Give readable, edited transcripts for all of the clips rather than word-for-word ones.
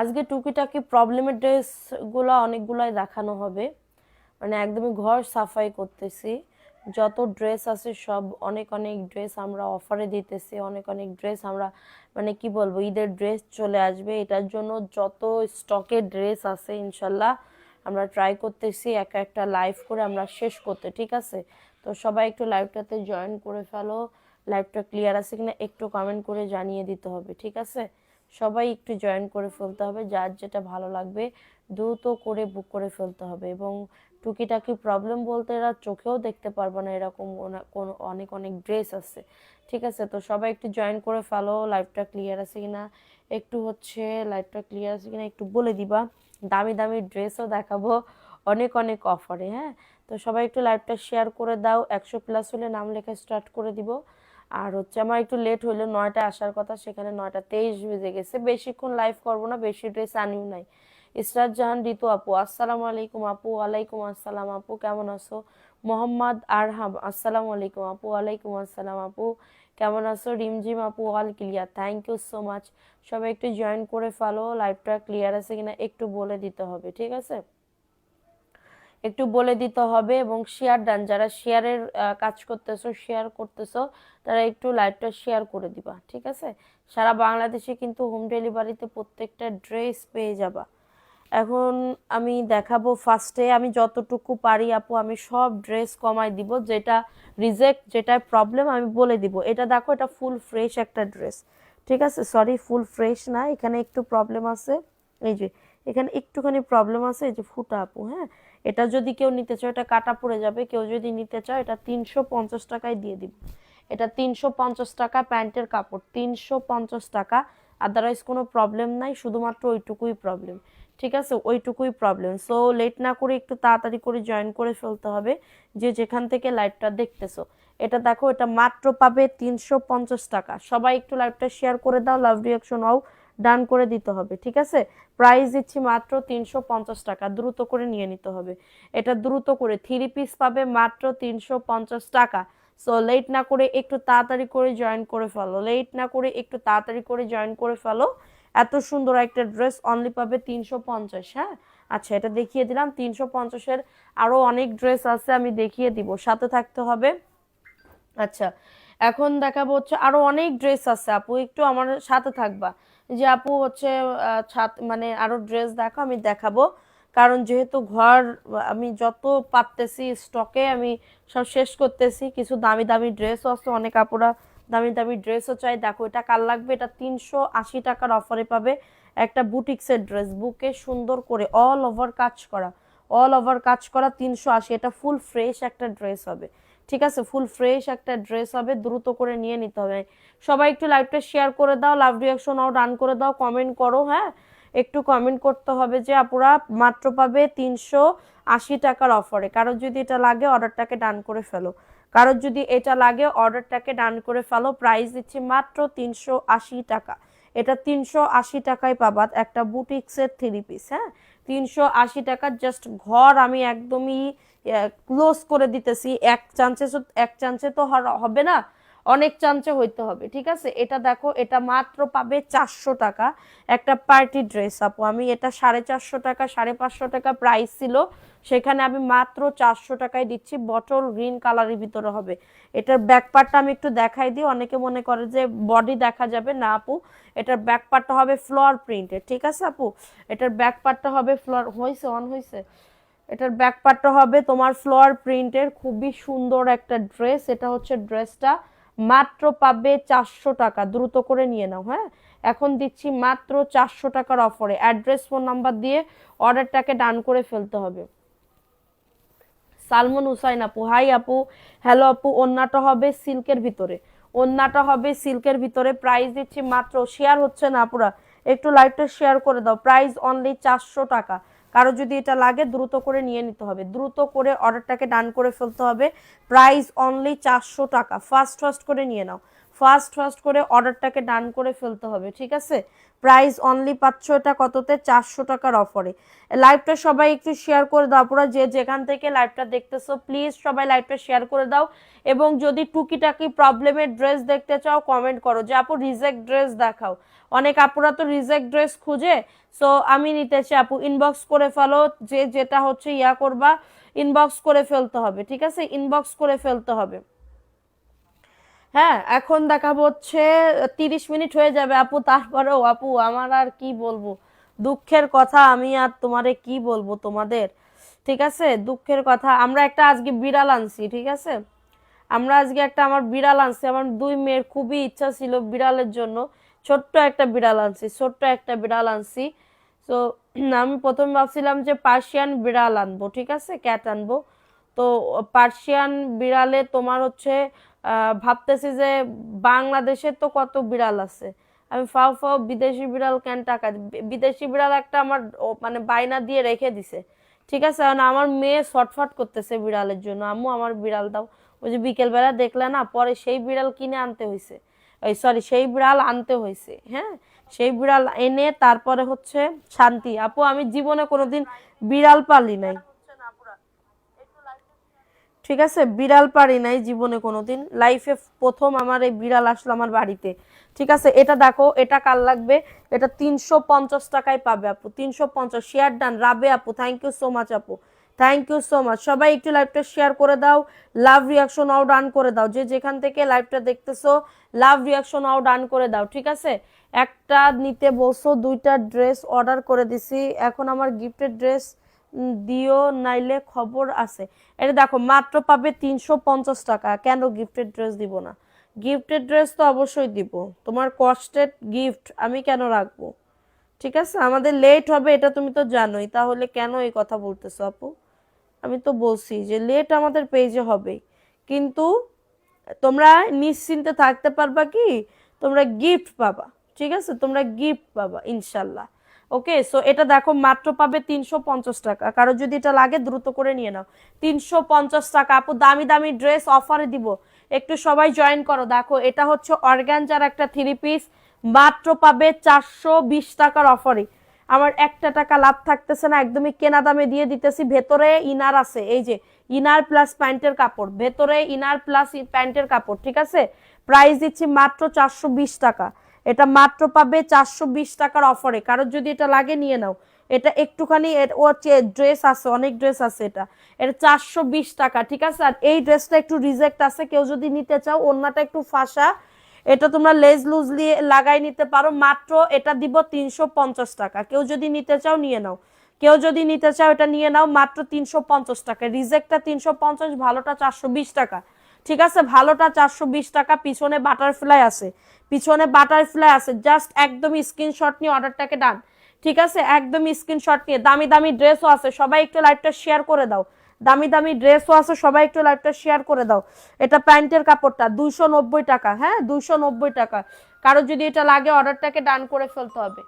আজকে টুকিটাকি প্রবলেমের ড্রেসগুলো অনেকগুলাই দেখানো হবে। মানে একদমই ঘর সাফাই করতেছি, যত ড্রেস আছে সব অনেক অনেক ড্রেস আমরা অফারে দিতেছি, অনেক অনেক ড্রেস আমরা মানে কি বলবো, ঈদের ড্রেস চলে আসবে, এটার জন্য যত স্টকের ড্রেস আছে ইনশাল্লাহ আমরা ট্রাই করতেছি একটা একটা লাইভ করে আমরা শেষ করতে। ঠিক আছে, তো সবাই একটু লাইভটাতে জয়েন করে ফেলো। লাইভটা ক্লিয়ার আছে কিনা একটু কমেন্ট করে জানিয়ে দিতে হবে। ঠিক আছে, সবাই একটু জয়েন করে ফেলতে হবে, যার যেটা ভালো লাগবে দ্রুত করে বুক করে ফেলতে হবে। এবং টুকিটাকি প্রবলেম বলতে এরা চোখেও দেখতে পারবো না এরকম অনেক অনেক ড্রেস আছে। ঠিক আছে, তো সবাই একটু জয়েন করে ফেলো। লাইভটা ক্লিয়ার আছে কিনা একটু লাইভটা ক্লিয়ার আছে কিনা একটু বলে দিবা। দামি দামি ড্রেসও দেখাবো অনেক অনেক অফারে। হ্যাঁ, তো সবাই একটু লাইভটা শেয়ার করে দাও। 100+ হলে নাম লেখা স্টার্ট করে দিব। আর আমার একটু লেট হইলো, 9টায় আসার কথা, সেখানে 9টা 23 বেজে গেছে। বেশিক্ষণ লাইভ করবো না, বেশি ড্রেস আনিও নাই। ইসরাত জাহান ঋতু আপু, আসসালামু আলাইকুম আপু। ওয়ালাইকুম আসসালাম আপু, কেমন আছো? মোহাম্মদ আরহাম, আসসালামু আলাইকুম আপু। ওয়ালাইকুম আসসালাম আপু, কেমন আছো? রিমঝিম আপু, all clear, thank you so much. সবাই একটু জয়েন করে ফেলো। লাইভটা ক্লিয়ার আছে কিনা একটু বলে দিতে হবে। ঠিক আছে, একটু বলে দিতে হবে। এবং শেয়ার ডান, যারা শেয়ারের কাজ করতেছো, শেয়ার করতেছো, তারা একটু লাইভটা শেয়ার করে দিবা। ঠিক আছে, সারা বাংলাদেশে কিন্তু হোম ডেলিভারিতে প্রত্যেকটা ড্রেস পেয়ে যাবা। এখন আমি দেখাবো ফার্স্টে, আমি যতটুকু পারি আপু আমি সব ড্রেস কমাই দিব, যেটা রিজেক্ট, যেটা প্রবলেম আমি বলে দিব। এটা দেখো, এটা ফুল ফ্রেশ একটা ড্রেস। ঠিক আছে, সরি ফুল ফ্রেশ না, এখানে একটু প্রবলেম আছে। এই যে এখানে একটুখানি প্রবলেম আছে, এই যে ফুটা আপু। হ্যাঁ, এটা যদি কেউ নিতে চায় এটা কাটা পড়ে যাবে, কেউ যদি নিতে চায় এটা 350 টাকায় দিয়ে দিব। এটা 350 টাকা, প্যান্টের কাপড় 350 টাকা। আদারওয়াইজ কোনো প্রবলেম নাই, শুধুমাত্র ওইটুকুই প্রবলেম। ঠিক আছে, ওইটুকুই প্রবলেম। সো লেট না করে একটু তাড়াতাড়ি করে জয়েন করে ফেলতে হবে, যে যেখান থেকে লাইভটা দেখতেছো। এটা দেখো, এটা মাত্র পাবে 350 টাকা। সবাই একটু লাইভটা শেয়ার করে দাও, লাভ রিয়াকশন হও, ডান করে দিতে হবে। ঠিক আছে, প্রাইস দিচ্ছি মাত্র 350 টাকা, দ্রুত করে নিয়ে নিতে হবে। এটা দ্রুত করে 3 পিস পাবে মাত্র 350 টাকা। সো লেট না করে একটু তাড়াতাড়ি করে জয়েন করে ফেলো, লেট না করে একটু তাড়াতাড়ি করে জয়েন করে ফেলো। এত সুন্দর একটা ড্রেস অনলি পাবে 350। হ্যাঁ, আচ্ছা, এটা দেখিয়ে দিলাম 350-এর। আরো অনেক ড্রেস আছে, আমি দেখিয়ে দিব, সাথে থাকতে হবে। আচ্ছা, এখন দেখাবো আরো অনেক ড্রেস আছে আপু, একটু আমার সাথে থাকবা। যে আপু মানে আরো ড্রেস দেখো, আমি দেখাবো। কারণ যেহেতু ঘর আমি যত পারতেছি স্টকে আমি সব শেষ করতেছি। কিছু দামি দামি ড্রেসও আছে, অনেক আপুরা দামি দামি ড্রেসও চাই। দেখো, এটা কার লাগবে? এটা 380 টাকার অফারে পাবে একটা বুটিক্সের ড্রেস, বুকে সুন্দর করে অল ওভার কাজ করা, অল ওভার কাজ করা 380। এটা ফুল ফ্রেশ একটা ড্রেস হবে। ঠিক আছে, ফুল ফ্রেশ একটা ড্রেস হবে, দ্রুত করে নিয়ে নিতে হবে। সবাই একটু লাইভটা শেয়ার করে দাও, লাভ রিয়াকশন আও ডান করে দাও, কমেন্ট করো। হ্যাঁ, একটু কমেন্ট করতে হবে যে আপুরা মাত্র পাবে 380 টাকার অফারে। কারোর যদি এটা লাগে অর্ডারটাকে ডান করে ফেলো, কারোর যদি এটা লাগে অর্ডারটাকে ডান করে ফেলো। প্রাইস দিচ্ছি মাত্র 380 টাকা। এটা 380 টাকায় পাবা একটা বুটিক্সের 3 পিস। হ্যাঁ, 380 টাকা জাস্ট। ঘর আমি একদমই ক্লোজ করে দিতেছি। এক চান্সে তো হবে না, অনেক চান্সে হইতে হবে। ঠিক আছে, এটা দেখো, এটা মাত্র পাবে 400 টাকা। একটা পার্টি ড্রেস আপু, আমি এটা 450 টাকা 550 টাকা প্রাইস ছিল, সেখানে আমি মাত্র 400 টাকায় দিচ্ছি। বটল গ্রিন কালারের ভিতরে হবে। এটার ব্যাক পার্টটা আমি একটু দেখাই দিই, অনেকে মনে করে যে বডি দেখা যাবে না আপু, এটার ব্যাক পার্টটা হবে ফ্লোর প্রিন্টের। ঠিক আছে আপু, এটার ব্যাক পার্টটা হবে ফ্লোর, হয়েছে অন হয়েছে, এটার ব্যাক পার্টটা হবে তোমার ফ্লোর প্রিন্টের। খুবই সুন্দর একটা ড্রেস। এটা ড্রেসটা মাত্র পাবে 400 টাকা, দ্রুত করে নিয়ে নাও। হ্যাঁ, এখন দিচ্ছি মাত্র 400 টাকার অফারে। অ্যাড্রেস ফোন নাম্বার দিয়ে অর্ডারটাকে ডান করে ফেলতে হবে। সালমন হুসাইন আপু, হাই আপু, হ্যালো আপু। ওন্নাটা হবে সিল্কের ভিতরে, ওন্নাটা হবে সিল্কের ভিতরে। প্রাইস দিচ্ছি মাত্র, শেয়ার হচ্ছে না আপুরা, একটু লাইভটা শেয়ার করে দাও। প্রাইস অনলি 400 টাকা। কারো যদি এটা লাগে দ্রুত করে নিয়ে নিতে হবে, দ্রুত করে অর্ডারটাকে ডান করে ফেলতে হবে। প্রাইস অনলি 400 টাকা, ফাস্ট ফাস্ট করে নিয়ে নাও, ফাস্ট ফাস্ট করে অর্ডারটাকে ডান করে ফেলতে হবে, ঠিক আছে। প্রাইস অনলি পাচ্ছ এটা কততে, 400 টাকার অফারে। লাইভটা সবাই একটু শেয়ার করে দাও, পুরো যে যেখান থেকে লাইভটা দেখতেছো প্লিজ সবাই লাইভটা শেয়ার করে দাও। এবং যদি টুকিটাকি প্রবলেমের ড্রেস দেখতে চাও কমেন্ট করো যে আপু রিজেক্ট ড্রেস দেখাও। অনেক আপুরা তো রিজেক্ট ড্রেস খুঁজে, সো আমি নিতে চাই আপু, ইনবক্স করে ফেলো, যে যেটা হচ্ছে ইয়া করবা, ইনবক্স করে ফেলতে হবে, ঠিক আছে, ইনবক্স করে ফেলতে হবে। হ্যাঁ, এখন দেখাবো হচ্ছে 30 মিনিট হয়ে যাবে আপু, তারপরেও আপু আমার আর কি বলবো, দুঃখের কথা, আমি আর তোমারে কি বলবো তোমাদের, ঠিক আছে, দুঃখের কথা। আমরা একটা আজকে বিড়াল আনছি, ঠিক আছে, আমরা আজকে একটা আমার বিড়াল আনছি, আমার 2 মেয়ের খুবই ইচ্ছা ছিল বিড়ালের জন্য, ছোট্ট একটা বিড়াল আনছি, ছোট্ট একটা বিড়াল আনছি। তো আমি প্রথমে ভাবছিলাম যে পার্সিয়ান বিড়াল আনবো, ঠিক আছে, ক্যাট আনবো। তো পার্সিয়ান বিড়ালে তোমার হচ্ছে ভাবতেছি যে বাংলাদেশে তো কত বিড়াল আছে, আমি ফাও ফাও বিদেশি বিড়াল কেন টাকা বিদেশি বিড়াল একটা আমার মানে বায়না দিয়ে রেখে দিছে, ঠিক আছে। কারণ আমার মেয়ে ছটফট করতেছে বিড়ালের জন্য, আম্মু আমার বিড়াল দাও। ওই যে বিকেলবেলা দেখলে না, পরে সেই বিড়াল কিনে আনতে হয়েছে, ওই সরি সেই বিড়াল আনতে হয়েছে, হ্যাঁ, সেই বিড়াল এনে তারপরে হচ্ছে শান্তি। আপু আমি জীবনে কোনোদিন বিড়াল পালি নাই, ঠিক আছে, বিড়াল পারি নাই জীবনে কোনোদিন, লাইফে প্রথম আমার এই বিড়াল আসলো আমার বাড়িতে, ঠিক আছে। এটা দেখো, এটা কার লাগবে, এটা 350 টাকায় পাবে আপু, 350। শেয়ার ডান, রাবে আপু, থ্যাংক ইউ সো মাচ আপু, থ্যাংক ইউ সো মাচ। সবাই একটু লাইভটা শেয়ার করে দাও, লাভ রিয়াকশন আও ডান করে দাও, যে যেখান থেকে লাইভটা দেখতেছো লাভ রিয়াকশন আও ডান করে দাও, ঠিক আছে। একটা নিতে বলছো, 2টা ড্রেস অর্ডার করে দিছি, এখন আমার গিফটের ড্রেস দিও নাইলে খবর আছে। এটা দেখো মাত্র পাবে 350 টাকা, কেন গিফটেড ড্রেস দিব না, গিফটেড ড্রেস তো অবশ্যই দিব, তোমার কস্টেড গিফট আমি কেন রাখবো, ঠিক আছে। আমাদের লেট হবে এটা তুমি তো জানোই, তাহলে কেন এই কথা বলতেছো আপু, আমি তো বলছি যে লেট আমাদের পেজে হবে, কিন্তু তোমরা নিশ্চিন্তে থাকতে পারবা কি, তোমরা গিফট পাবা, ঠিক আছে, তোমরা গিফট পাবা ইনশাল্লাহ। ওকে, সো এটা দেখো মাত্র পাবে 350 টাকা, কারো যদি এটা লাগে দ্রুত করে নিয়ে নাও, 350 টাকা আপু, দামি দামি ড্রেস অফারে দিব, একটু সবাই জয়েন করো। দেখো এটা হচ্ছে অর্গানজার একটা 3 পিস, মাত্র পাবে 420 টাকার অফারে, আমার একটা টাকা লাভ থাকতেছে না, একদমই কেনা দামে দিয়ে দিতেছি। ভেতরে ইনার আছে, এই যে ইনার প্লাস প্যান্টের কাপড়, ভেতরে ইনার প্লাস প্যান্টের কাপড়, ঠিক আছে। প্রাইস দিচ্ছি মাত্র 420 টাকা, এটা মাত্র পাবে 420 টাকার অফারে, কারোর যদি এটা লাগে নিয়ে নাও। এটা একটুখানি ও ড্রেস আছে, অনেক ড্রেস আছে, এটা এটা 420 টাকা, ঠিক আছে। আর এই ড্রেসটা একটু রিজেক্ট আছে, কেউ যদি নিতে চাও, ওন্নাটা একটু ফাঁসা, এটা তোমরা লেজ লুজলি লাগাই নিতে পারো, মাত্র এটা দিব 350 টাকা, কেউ যদি নিতে চাও নিয়ে নাও, কেউ যদি নিতে চাও এটা নিয়ে নাও, মাত্র 350 টাকা। রিজেক্টটা 350, ভালোটা 420 টাকা, ঠিক আছে, ভালোটা 420 টাকা। পিছনে বাটারফ্লাই আছে, পিছনে বাটারফ্লাই আছে, জাস্ট একদমই স্ক্রিনশট নিয়ে অর্ডারটাকে ডান, ঠিক আছে, একদমই স্ক্রিনশট নিয়ে। দামি দামি ড্রেসও আছে, সবাই একটু লাইভটা শেয়ার করে দাও, দামি দামি ড্রেসও আছে, সবাই একটু লাইভটা শেয়ার করে দাও। এটা প্যান্টের কাপড়টা 290 টাকা, হ্যাঁ 290 টাকা, কারো যদি এটা লাগে অর্ডারটাকে ডান করে ফেলতে হবে।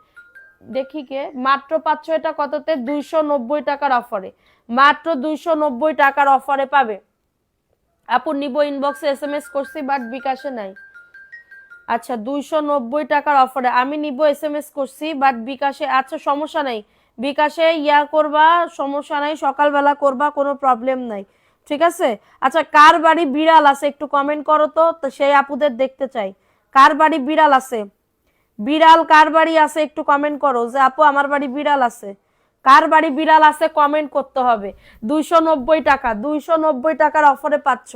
দেখি কে মাত্র পাচ্ছ এটা কততে, 290 টাকার অফারে, মাত্র 290 টাকার অফারে পাবে আপু। নিব, ইনবক্সে SMS করছি বাট বিকাশে নাই। আচ্ছা 290 টাকার অফারে আমি নিব, SMS করছি বাট বিকাশে, আচ্ছা সমস্যা নাই, বিকাশে ইয়া করবা, সমস্যা নাই, সকালবেলা করবা, কোনো প্রবলেম নাই, ঠিক আছে। আচ্ছা কার বাড়ি বিড়াল আছে একটু কমেন্ট করো তো, সেই আপুদের দেখতে চাই, কার বাড়ি বিড়াল আছে, বিড়াল কার বাড়ি আছে একটু কমেন্ট করো, যে আপু আমার বাড়ি বিড়াল আছে, কার বাড়ি বিড়াল আছে কমেন্ট করতে হবে। 290 টাকা, 290 টাকার অফারে পাচ্ছ,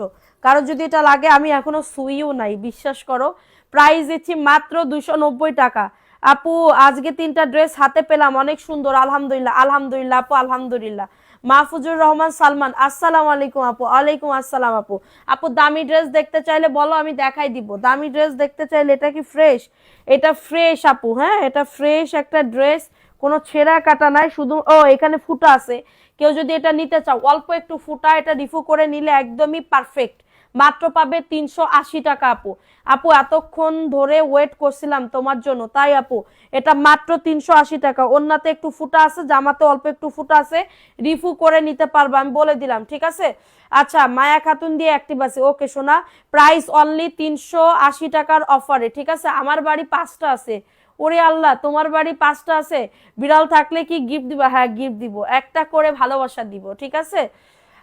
কারো যদি এটা লাগে, আমি এখনো সুইও নাই বিশ্বাস করো, প্রাইস দিচ্ছি মাত্র 290 টাকা। আপু আজকে 3টা ড্রেস হাতে পেলাম, অনেক সুন্দর, আলহামদুলিল্লাহ, আলহামদুলিল্লাহ আপু, আলহামদুলিল্লাহ। মাহফুজুর রহমান সালমান, আসসালামু আলাইকুম আপু। ওয়ালাইকুম আসসালাম আপু। আপু দামি ড্রেস দেখতে চাইলে বলো, আমি দেখাই দিব, দামি ড্রেস দেখতে চাইলে। এটা কি ফ্রেশ, এটা ফ্রেশ আপু, হ্যাঁ এটা ফ্রেশ একটা ড্রেস, কোনো ছেঁড়া কাটা নাই, শুধু ও এখানে ফুটা আছে, কেউ যদি এটা নিতে চাও অল্প একটু ফুটা, এটা রিফু করে নিলে একদমই পারফেক্ট, মাত্র পাবে 380 টাকা আপু। আপু এতক্ষণ ধরে ওয়েট করছিলাম তোমার জন্য, তাই আপু এটা মাত্র 380 টাকা। ওন্নাতে একটু ফুটা আছে, জামাতে অল্প একটু ফুটা আছে, রিফু করে নিতে পারবো, আমি বলে দিলাম, ঠিক আছে। আচ্ছা, মায়া খাতুন দিয়ে অ্যাক্টিভ আছে, ওকে সোনা। প্রাইস অনলি 380 টাকার অফারে, ঠিক আছে। আমার বাড়ি 5টা আছে। ওরে আল্লাহ, তোমার বাড়ি 5টা আছে। বিড়াল থাকলে কি গিফট দিবা? হ্যাঁ গিফট দিব, একটা করে ভালোবাসা দিব, ঠিক আছে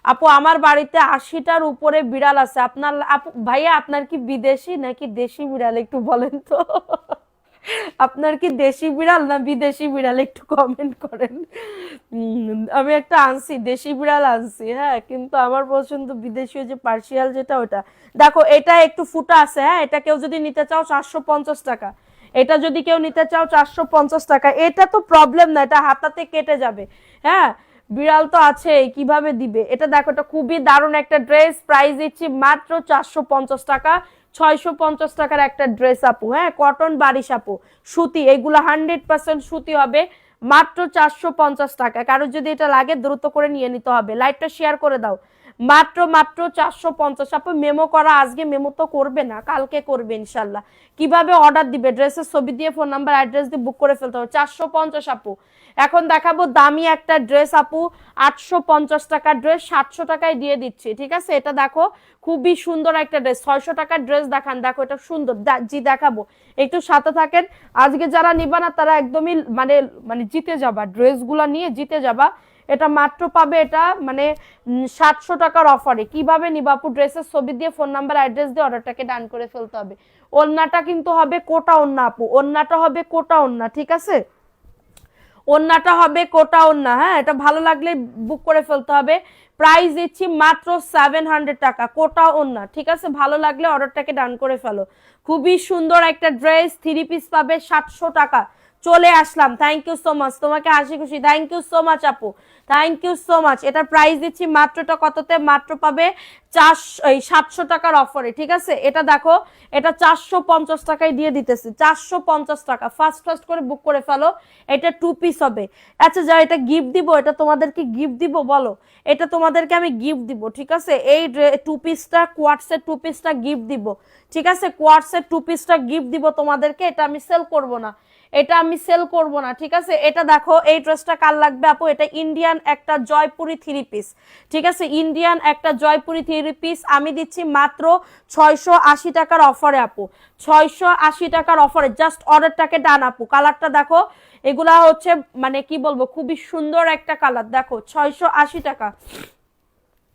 আপু। আমার বাড়িতে 80টার উপরে বিড়াল আছে। আপনার আপু ভাইয়া আপনার কি বিদেশি নাকি দেশি বিড়াল একটু বলেন তো। আপনার কি দেশি বিড়াল না বিদেশি বিড়াল একটু কমেন্ট করেন। আমি একটা আনছি, দেশি বিড়াল আনছি, হ্যাঁ, কিন্তু আমার পছন্দ বিদেশি, যে পার্সিয়াল যেটা ওটা। দেখো এটা একটু ফুটা আছে, হ্যাঁ, এটা কেউ যদি নিতে চাও 450 টাকা। এটা যদি কেউ নিতে চাও 450 টাকা। এটা তো প্রবলেম না, এটা হাতাতে কেটে যাবে, হ্যাঁ। বিড়াল তো আছে, কিভাবে দিবে এটা দেখো। এটা খুবই দারুণ একটা ড্রেস, প্রাইস দিচ্ছি মাত্র 450 টাকা। 650 টাকার একটা ড্রেস আপু, হ্যাঁ, কটন বারিশ আপু, সুতি, এগুলো 100% সুতি হবে। মাত্র 450 টাকা। কারো যদি এটা লাগে দ্রুত করে নিয়ে নিতে হবে। লাইভটা শেয়ার করে দাও। মাত্র মাত্র 450 আপু। মেমো করা, আজকে মেমো তো করবে না, কালকে করবে ইনশাল্লাহ। কিভাবে অর্ডার দিবে? ড্রেসের ছবি দিয়ে, ফোন নাম্বার, অ্যাড্রেস দিয়ে বুক করে ফেলতে হবে। 450 আপু। এখন দেখাবো দামি একটা ড্রেস আপু, 850 টাকার ড্রেস 700 টাকায় দিয়ে দিচ্ছি, ঠিক আছে। এটা দেখো খুবই সুন্দর একটা ড্রেস। 600 টাকার ড্রেস দেখান, দেখো এটা সুন্দর, জি দেখাবো, একটু সাথে থাকেন। আজকে যারা নিবা না তারা একদমই মানে মানে জিতে যাবা, ড্রেসগুলো নিয়ে জিতে যাবা। এটা মাত্র পাবে, এটা মানে 700 টাকার অফারে। কিভাবে নিবা আপু? ড্রেসের ছবি দিয়ে, ফোন নাম্বার, অ্যাড্রেস দিয়ে অর্ডারটাকে ডান করে ফেলতে হবে। ওন্নাটা কিন্তু হবে কোটা ওন্না আপু, ওন্নাটা হবে কোটা ওন্না, ঠিক আছে। ওন্নাটা হবে কোটা ওন্না, হ্যাঁ, এটা ভালো লাগলে বুক করে ফেলতে হবে। প্রাইস দিচ্ছি মাত্র 700 টাকা, কোটা ওন্না, ঠিক আছে। ভালো লাগলে অর্ডারটাকে ডান করে ফেলো। খুবই সুন্দর একটা ড্রেস, 3 পিস পাবে 700 টাকা। চলে আসলাম, থ্যাংক ইউ সো মাচ, তোমাকে হাসি খুশি, থ্যাংক ইউ সো মাচ আপু, থ্যাংক ইউ সো মাচ। এটার প্রাইস দিচ্ছি মাত্রটা কততে? মাত্র পাবে 700 টাকার অফারে, ঠিক আছে। এটা দেখো, এটা 450 টাকায় দিয়ে দিতেছি, 450 টাকা। ফার্স্ট ফার্স্ট করে বুক করে ফেলো। এটা 2 পিস হবে। আচ্ছা যা, এটা গিফট দিব, এটা তোমাদেরকে গিফট দিব, বলো এটা তোমাদেরকে আমি গিফট দিব, ঠিক আছে। এই 2 পিসটা, কোয়ার্টসের 2 পিসটা গিফট দিব, ঠিক আছে। কোয়ার্টসের 2 পিসটা গিফট দিব তোমাদেরকে। এটা আমি সেল করব না, এটা আমি সেল করব না, ঠিক আছে। এটা দেখো, এই ড্রেসটা কার লাগবে আপু? এটা ইন্ডিয়ান একটা জয়পুরি 3 পিস, ঠিক আছে। ইন্ডিয়ান একটা জয়পুরি 3 পিস আমি দিচ্ছি মাত্র 680 টাকার অফারে আপু, 680 টাকার অফারে। জাস্ট অর্ডারটাকে ডান আপু। কালারটা দেখো, এগুলা হচ্ছে মানে কি বলবো, খুবই সুন্দর একটা কালার, দেখো 680 টাকা।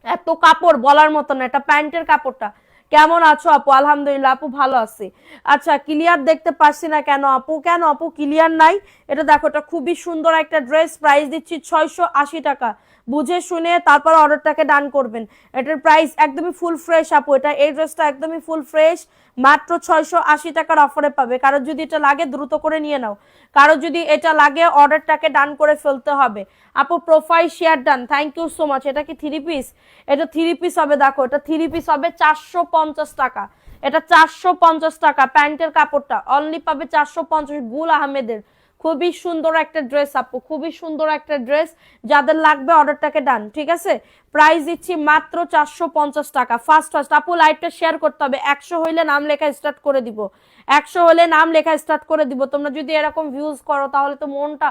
এত কাপড় বলার মতো না। এটা প্যান্টের কাপড়টা। কেমন আছো আপু? আলহামদুলিল্লাহ আপু, ভালো আছি। আচ্ছা, ক্লিয়ার দেখতে পাচ্ছি না কেন আপু? কেন আপু ক্লিয়ার নাই? এটা দেখো, এটা খুবই সুন্দর একটা ড্রেস, প্রাইস দিচ্ছি 680 টাকা। বুঝে শুনে তারপর অর্ডারটাকে ডান করবেন। এটার প্রাইস একদমই ফুল ফ্রেশ আপু। এটা, এই ড্রেসটা একদমই ফুল ফ্রেশ, মাত্র 680 টাকার অফারে পাবে। কারো যদি এটা লাগে দ্রুত করে নিয়ে নাও। কারো যদি এটা লাগে অর্ডারটাকে ডান করে ফেলতে হবে। আপু profile share done, thank you so much. এটা কি 3 পিস? এটা 3 পিস হবে, দেখো এটা 3 পিস হবে 450 টাকা। এটা 450 টাকা। প্যান্টের কাপড়টা অনলি পাবে 450। গুল আহমেদের খুবই সুন্দর একটা ড্রেস আপু, খুবই সুন্দর একটা ড্রেস। যাদের লাগবে অর্ডারটাকে ডান, ঠিক আছে। প্রাইস দিচ্ছি মাত্র 450 টাকা। ফার্স্ট ফার্স্ট আপু লাইভটা শেয়ার করতে হবে। 100 হইলে নাম লেখা স্টার্ট করে দিব, 100 হলে নাম লেখা স্টার্ট করে দিব। তোমরা যদি এরকম ভিউজ করো তাহলে তো মনটা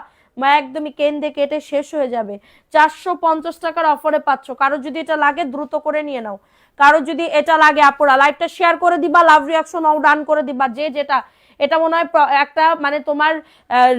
একদমই কেন্দে কেটে শেষ হয়ে যাবে। 450 টাকার অফারে পাচ্ছ। কারো যদি এটা লাগে দ্রুত করে নিয়ে নাও। কারো যদি এটা লাগে আপুরা লাইভটা শেয়ার করে দিবা, লাভ রিয়াকশন অল ডান করে দিবা, যে যেটা। এটা মনে হয় একটা মানে তোমার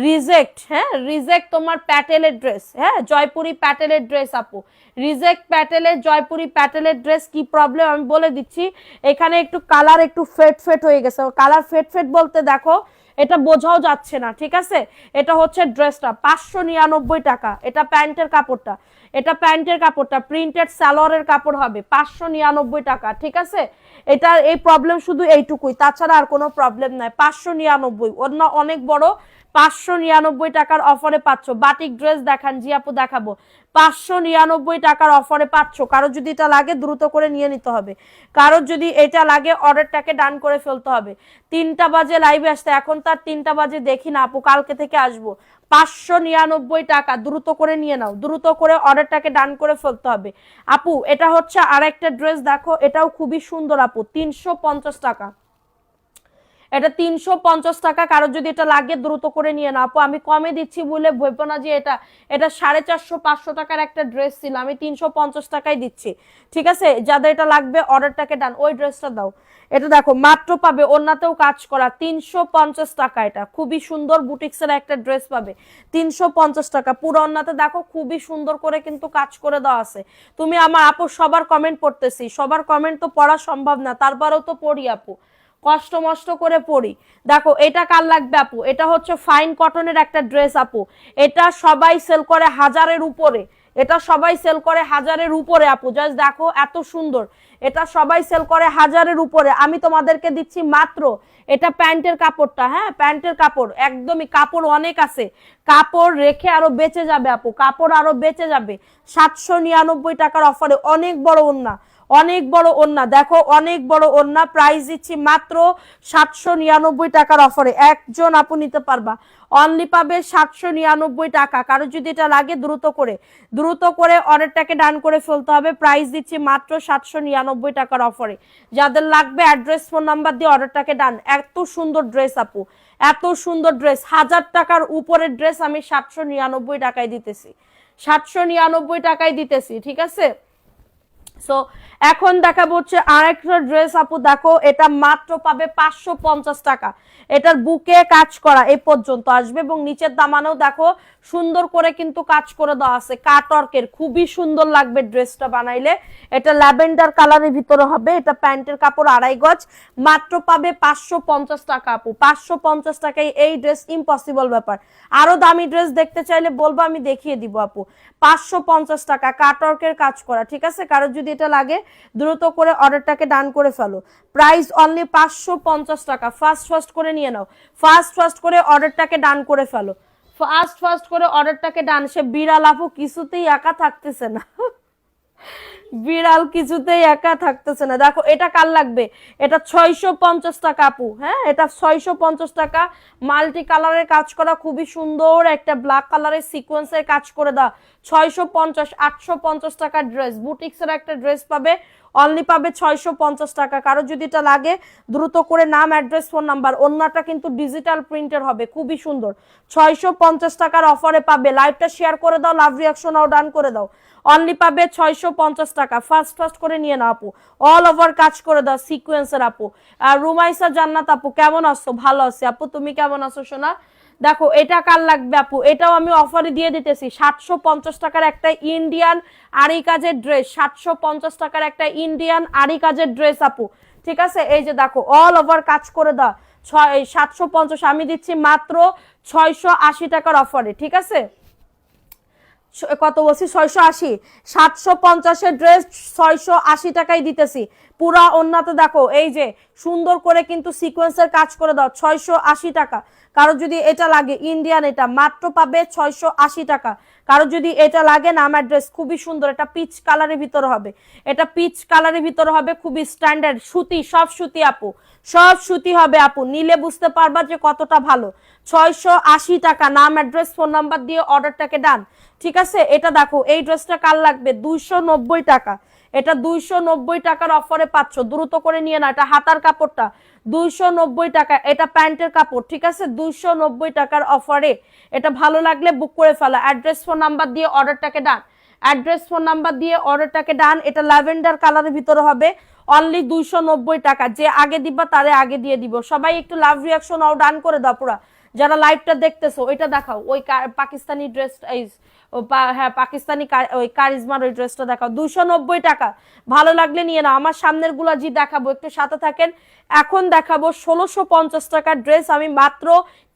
রিজেক্ট, হ্যাঁ, রিজেক্ট তোমার প্যাটেলের ড্রেস, হ্যাঁ, জয়পুরি প্যাটেলের ড্রেস আপু। রিজেক্ট প্যাটেলের, জয়পুরি প্যাটেলের ড্রেস। কি প্রবলেম আমি বলে দিচ্ছি। এখানে একটু কালার একটু ফেট ফেট হয়ে গেছে। কালার ফেট ফেট বলতে দেখো এটা বোঝাও যাচ্ছে না, ঠিক আছে। এটা হচ্ছে ড্রেসটা 599 টাকা। এটা প্যান্টের কাপড়টা, এটা প্যান্টের কাপড়টা প্রিন্টেড সালোয়ারের কাপড় হবে, 599 টাকা, ঠিক আছে। এটা এই প্রবলেম শুধু এইটুকুই, তাছাড়া আর কোনো প্রবলেম নাই। 599, অন্য অনেক বড় 599 টাকার অফারে পাচ্ছ। বাটিক ড্রেস দেখান জি আপু, দেখাবো। 599 টাকার অফারে পাচ্ছ। কারো যদি এটা লাগে দ্রুত করে নিয়ে নিতে হবে। কারো যদি এটা লাগে অর্ডারটাকে ডান করে ফেলতে হবে। 3টা বাজে লাইভে আসতে, এখন তার 3টা বাজে দেখি না আপু, কালকে থেকে আসবো। 599 টাকা, দ্রুত করে নিয়ে নাও, দ্রুত করে অর্ডারটাকে ডান করে ফেলতে হবে। আপু এটা হচ্ছে আরেকটা ড্রেস, দেখো এটাও খুবই সুন্দর আপু, 350 টাকা। এটা 350 টাকা। কারো যদি এটা লাগে দ্রুত করে নিয়ে না আপু, আমি কমে দিচ্ছি বলে ভেবো না যে এটা এটা 450-500 টাকার একটা ড্রেস ছিল, আমি 350 টাকায় দিচ্ছি। ঠিক আছে, যাদের এটা লাগবে অর্ডারটাকে ডান। ওই ড্রেসটা দাও। এটা দেখো মাত্র পাবে, ওন্নাতেও কাজ করা, 350 টাকা। এটা খুবই সুন্দর বুটিক্সের একটা ড্রেস পাবে 350 টাকা। পুরো ওন্নাতে দেখো খুবই সুন্দর করে কিন্তু কাজ করে দেওয়া আছে। তুমি আমার আপু সবার কমেন্ট পড়তেছি, সবার কমেন্ট তো পড়া সম্ভব না, তারপরেও তো পড়ি আপু, কষ্ট মষ্ট করে পড়ি। দেখো এটা কার লাগবে আপু, এটা হচ্ছে ফাইন কটনের একটা ড্রেস আপু। এটা সবাই সেল করে 1000-এর উপরে, এটা সবাই সেল করে 1000-এর উপরে আপু। জাস্ট দেখো এত সুন্দর, এটা সবাই সেল করে 1000-এর উপরে। আমি তোমাদেরকে দিচ্ছি মাত্র, এটা প্যান্টের কাপড়টা, হ্যাঁ প্যান্টের কাপড়, একদমই কাপড় অনেক আছে, কাপড় রেখে আরো বেঁচে যাবে আপু, কাপড় আরো বেঁচে যাবে। 799 টাকার অফারে, অনেক বড় ওন্না, অনেক বড় ওন্না, দেখো অনেক বড় ওন্না। প্রাইস দিচ্ছি মাত্র 799 টাকার অফারে। একজন আপু নিতে পারবা, অনলি পাবে 799 টাকা। কারো যদি এটা লাগে দ্রুত করে অর্ডারটাকে ডান করে ফেলতে হবে। প্রাইস দিচ্ছি মাত্র 799 টাকার অফারে। যাদের লাগবে অ্যাড্রেস ফোন নাম্বার দিয়ে অর্ডারটাকে ডান। এত সুন্দর ড্রেস আপু, এত সুন্দর ড্রেস, 1000 টাকার উপরের ড্রেস আমি 799 টাকায় দিতেছি, 799 টাকায় দিতেছি। ঠিক আছে, সো এখন দেখাবো হচ্ছে আরেকটা ড্রেস আপু, দেখো এটা মাত্র পাবে 550 টাকা। এটার বুকে কাজ করা এই পর্যন্ত আসবে এবং নিচের দামানেও দেখো সুন্দর করে কিন্তু কাজ করে দেওয়া আছে কাটওয়ার্কের, খুবই সুন্দর লাগবে ড্রেসটা বানাইলে। এটা ল্যাভেন্ডার কালারের ভিতরে হবে, এটা প্যান্টের কাপড় 2.5 গজ, মাত্র পাবে 550 টাকা আপু। 550 টাকায় এই ড্রেস, ইম্পসিবল ব্যাপার। আরো দামি ড্রেস দেখতে চাইলে বলবো, আমি দেখিয়ে দিব আপু। 550 টাকা কাটওয়ার্কের কাজ করা। ঠিক আছে, কারো যদি এটা লাগে দ্রুত করে অর্ডারটাকে ডান করে ফেলো। প্রাইস অনলি 550 টাকা। ফাস্ট করে নিয়ে নাও, ফাস্ট করে অর্ডারটাকে ডান করে ফেলো, ফাস্ট করে অর্ডারটাকে ডান। সে বিড়াল আপু কিছুতেই একা থাকতেছে না, বিড়াল কিছুতেই একা থাকতেছে না। দেখো এটা কার লাগবে, এটা 650 টাকা আপু, হ্যাঁ এটা 650 টাকা। মাল্টি কালারের কাজ করা, খুবই সুন্দর একটা ব্ল্যাক কালারের সিকোয়েন্সের কাজ করে দাও। 650-850 টাকার ড্রেস, বুটিক্সের একটা ড্রেস পাবে, অনলি পাবে 650 টাকা। কারো যদি এটা লাগে দ্রুত করে নাম, অ্যাড্রেস, ফোন নাম্বার। ওন্নাটা কিন্তু ডিজিটাল প্রিন্টের হবে, খুবই সুন্দর। 650 টাকার অফারে পাবে। লাইভটা শেয়ার করে দাও, লাভ রিয়াকশন আও ডান করে দাও। অনলি পাবে 650 টাকা। ফাস্ট করে নিয়ে নাও আপু, অল ওভার কাজ করে দাও সিকোয়েন্সের আপু। আর রুমাইসা জান্নাত আপু কেমন আছো? ভালো আছি আপু, তুমি কেমন আছো সোনা? দেখো এটা কার লাগবে আপু, এটাও আমি অফারে দিয়ে দিতেছি। 750 টাকার একটা ইন্ডিয়ান আরি কাজের ড্রেস, 750 টাকার একটা ইন্ডিয়ান আরি কাজের ড্রেস আপু। ঠিক আছে, এই যে দেখো অল ওভার কাজ করে দাও। 750, আমি দিচ্ছি মাত্র 680 টাকার অফারে। ঠিক আছে, কত বলছি, 680। 750-এর ড্রেস 680 টাকায় দিতেছি। পুরা ওন্নাতে দেখো এই যে সুন্দর করে কিন্তু সিকোয়েন্সের কাজ করে দাও, 680 টাকা। কারো যদি এটা লাগে ইন্ডিয়ান, এটা মাত্র পাবে 680 টাকা। কারো যদি এটা লাগে নাম, অ্যাড্রেস, খুবই সুন্দর। এটা পিচ কালারের ভিতরে হবে, এটা পিচ কালারের ভিতরে হবে, খুবই স্ট্যান্ডার্ড সুতি, সব সুতি আপু, সব সুতি হবে আপু। নিলে বুঝতে পারবা যে কতটা ভালো। 680 টাকা, নাম, অ্যাড্রেস, ফোন নাম্বার দিয়ে অর্ডারটাকে ডান। ঠিক আছে, এটা দেখো এই ড্রেসটা কার লাগবে, 290 টাকা। এটা 290 টাকার অফারে পাচ্ছ, দ্রুত করে নিয়ে না। এটা হাতার কাপড়টা 290 টাকা, এটা প্যান্টের কাপড়। ঠিক আছে, 290 টাকার অফারে। এটা ভালো লাগলে বুক করে ফেলো, অ্যাড্রেস, ফোন নাম্বার দিয়ে অর্ডারটাকে ডান, অ্যাড্রেস, ফোন নাম্বার দিয়ে অর্ডারটাকে ডান। এটা ল্যাভেন্ডার কালারের ভিতরে হবে, অনলি 290 টাকা। যে আগে দিবা তারে আগে দিয়ে দিব। সবাই একটু লাভ রিয়াকশন আও ডান করে দাও পুরা, যারা লাইভটা দেখতেছো। ওইটা দেখাও, ওই পাকিস্তানি ড্রেস, হ্যাঁ পাকিস্তানি ওই কারিজমার ওই ড্রেসটা দেখাও, 290 টাকা। ভালো লাগলে নিয়ে নাও। আমার সামনের গুলা জি দেখাবো, একটু সাথে থাকেন। এখন দেখাবো 1650 টাকার ড্রেস, আমি মাত্র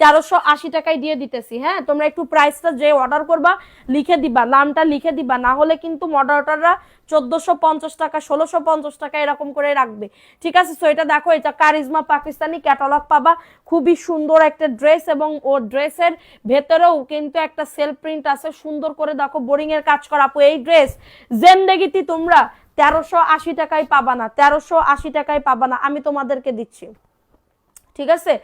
1380 টাকায় দিয়ে দিতেছি। হ্যাঁ, তোমরা একটু প্রাইসটা যে অর্ডার করবা লিখে দিবা, নামটা লিখে দিবা, না হলে কিন্তু মডারেটররা 1450 টাকা 1650 টাকা এরকম করে রাখবে, ঠিক আছে? সো এটা দেখো, এটা কারিজমা পাকিস্তানি ক্যাটালগ পাবা, খুবই সুন্দর একটা ড্রেস, এবং ও ড্রেসের ভেতরেও কিন্তু একটা সেলফ প্রিন্ট আছে, সুন্দর করে দেখো বোরিং এর কাজ করা। আপু এই ড্রেস জেন্দেগিতে তোমরা 1380 টাকায় পাবা না, 1380 টাকায় পাবা না, আমি তোমাদেরকে দিচ্ছি, ঠিক আছে?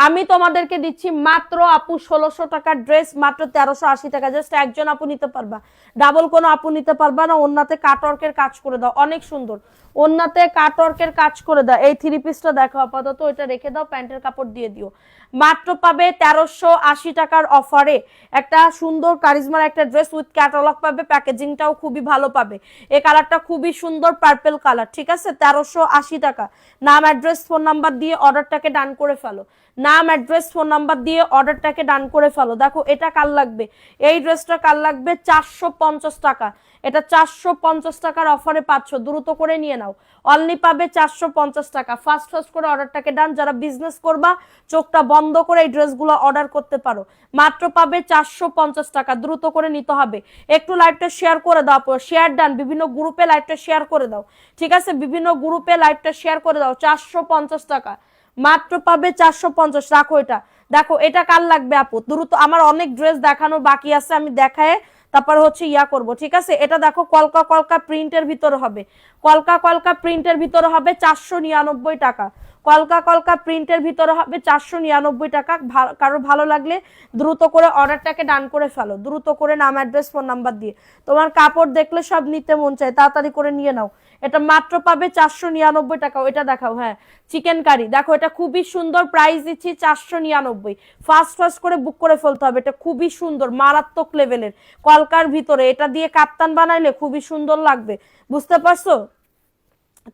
আমি তোমাদেরকে দিচ্ছি মাত্র আপু 1600 টাকার ড্রেস, মাত্র 1380 টাকা। জাস্ট একজন আপু নিতে পারবা, ডাবল কোনো আপু নিতে পারবা না। ওন্নাতে কাটওয়ার্কের কাজ করে দাও, অনেক সুন্দর ওন্নাতে কাটওয়ার্কের কাজ করে দাও। এই থ্রি পিসটা দেখো, আপাতত এটা রেখে দাও, প্যান্টের কাপড় দিয়ে দিও। মাত্র পাবে 1380 টাকার অফারে একটা সুন্দর কারিজমার একটা ড্রেস উইথ ক্যাটালগ পাবে, প্যাকেজিংটাও খুবই ভালো পাবে। এই কালারটা খুবই সুন্দর পার্পল কালার, ঠিক আছে? 1380 টাকা। নাম অ্যাড্রেস ফোন নাম্বার দিয়ে অর্ডারটাকে ডান করে ফেলো, নাম অ্যাড্রেস ফোন নাম্বার দিয়ে অর্ডারটাকে ডান করে ফেলো। দেখো এটা কার লাগবে, এই ড্রেসটা কার লাগবে? 450 টাকা, এটা 450 টাকার অফারে পাচ্ছ, দ্রুত করে নিয়ে নাও। অনলি পাবে 450 টাকা। ফার্স্ট ফার্স্ট করে অর্ডারটাকে ডান। যারা বিজনেস করবা চোখটা বন্ধ করে এই ড্রেসগুলো অর্ডার করতে পারো, মাত্র পাবে 450 টাকা, দ্রুত করে নিতে হবে। একটু লাইভটা শেয়ার করে দাও, শেয়ার ডান, বিভিন্ন গ্রুপে লাইভটা শেয়ার করে দাও, ঠিক আছে? বিভিন্ন গ্রুপে লাইভটা শেয়ার করে দাও। 450 টাকা, মাত্র পাবে 450। রাখো এটা। দেখো এটা কার লাগবে আপু, দ্রুত, আমার অনেক ড্রেস দেখানো বাকি আছে, আমি দেখায় তারপর হচ্ছে ইয়া করব, ঠিক আছে? এটা দেখো কলকা কলকা প্রিন্টের ভিতরে হবে, কলকা কলকা প্রিন্টের ভিতরে হবে 499 টাকা, কলকা কলকা প্রিন্টের ভিতরে হবে 499 টাকা। কারো ভালো লাগলে দ্রুত করে অর্ডারটাকে ডান করে ফেলো, দ্রুত করে নাম অ্যাড্রেস ফোন নাম্বার দিয়ে। তোমার কাপড় দেখলে সব নিতে মন চায়, তাড়াতাড়ি করে নিয়ে নাও। এটা মাত্র পাবে 499 টাকা। এটা দেখাও, হ্যাঁ চিকেন কারি, দেখো এটা খুবই সুন্দর, প্রাইস দিচ্ছি 499। ফার্স্ট ফার্স্ট করে বুক করে ফেলতে হবে, এটা খুবই সুন্দর মারাত্মক লেভেলের কলকার ভিতরে, এটা দিয়ে কাপ্তান বানাইলে খুবই সুন্দর লাগবে, বুঝতে পারছো?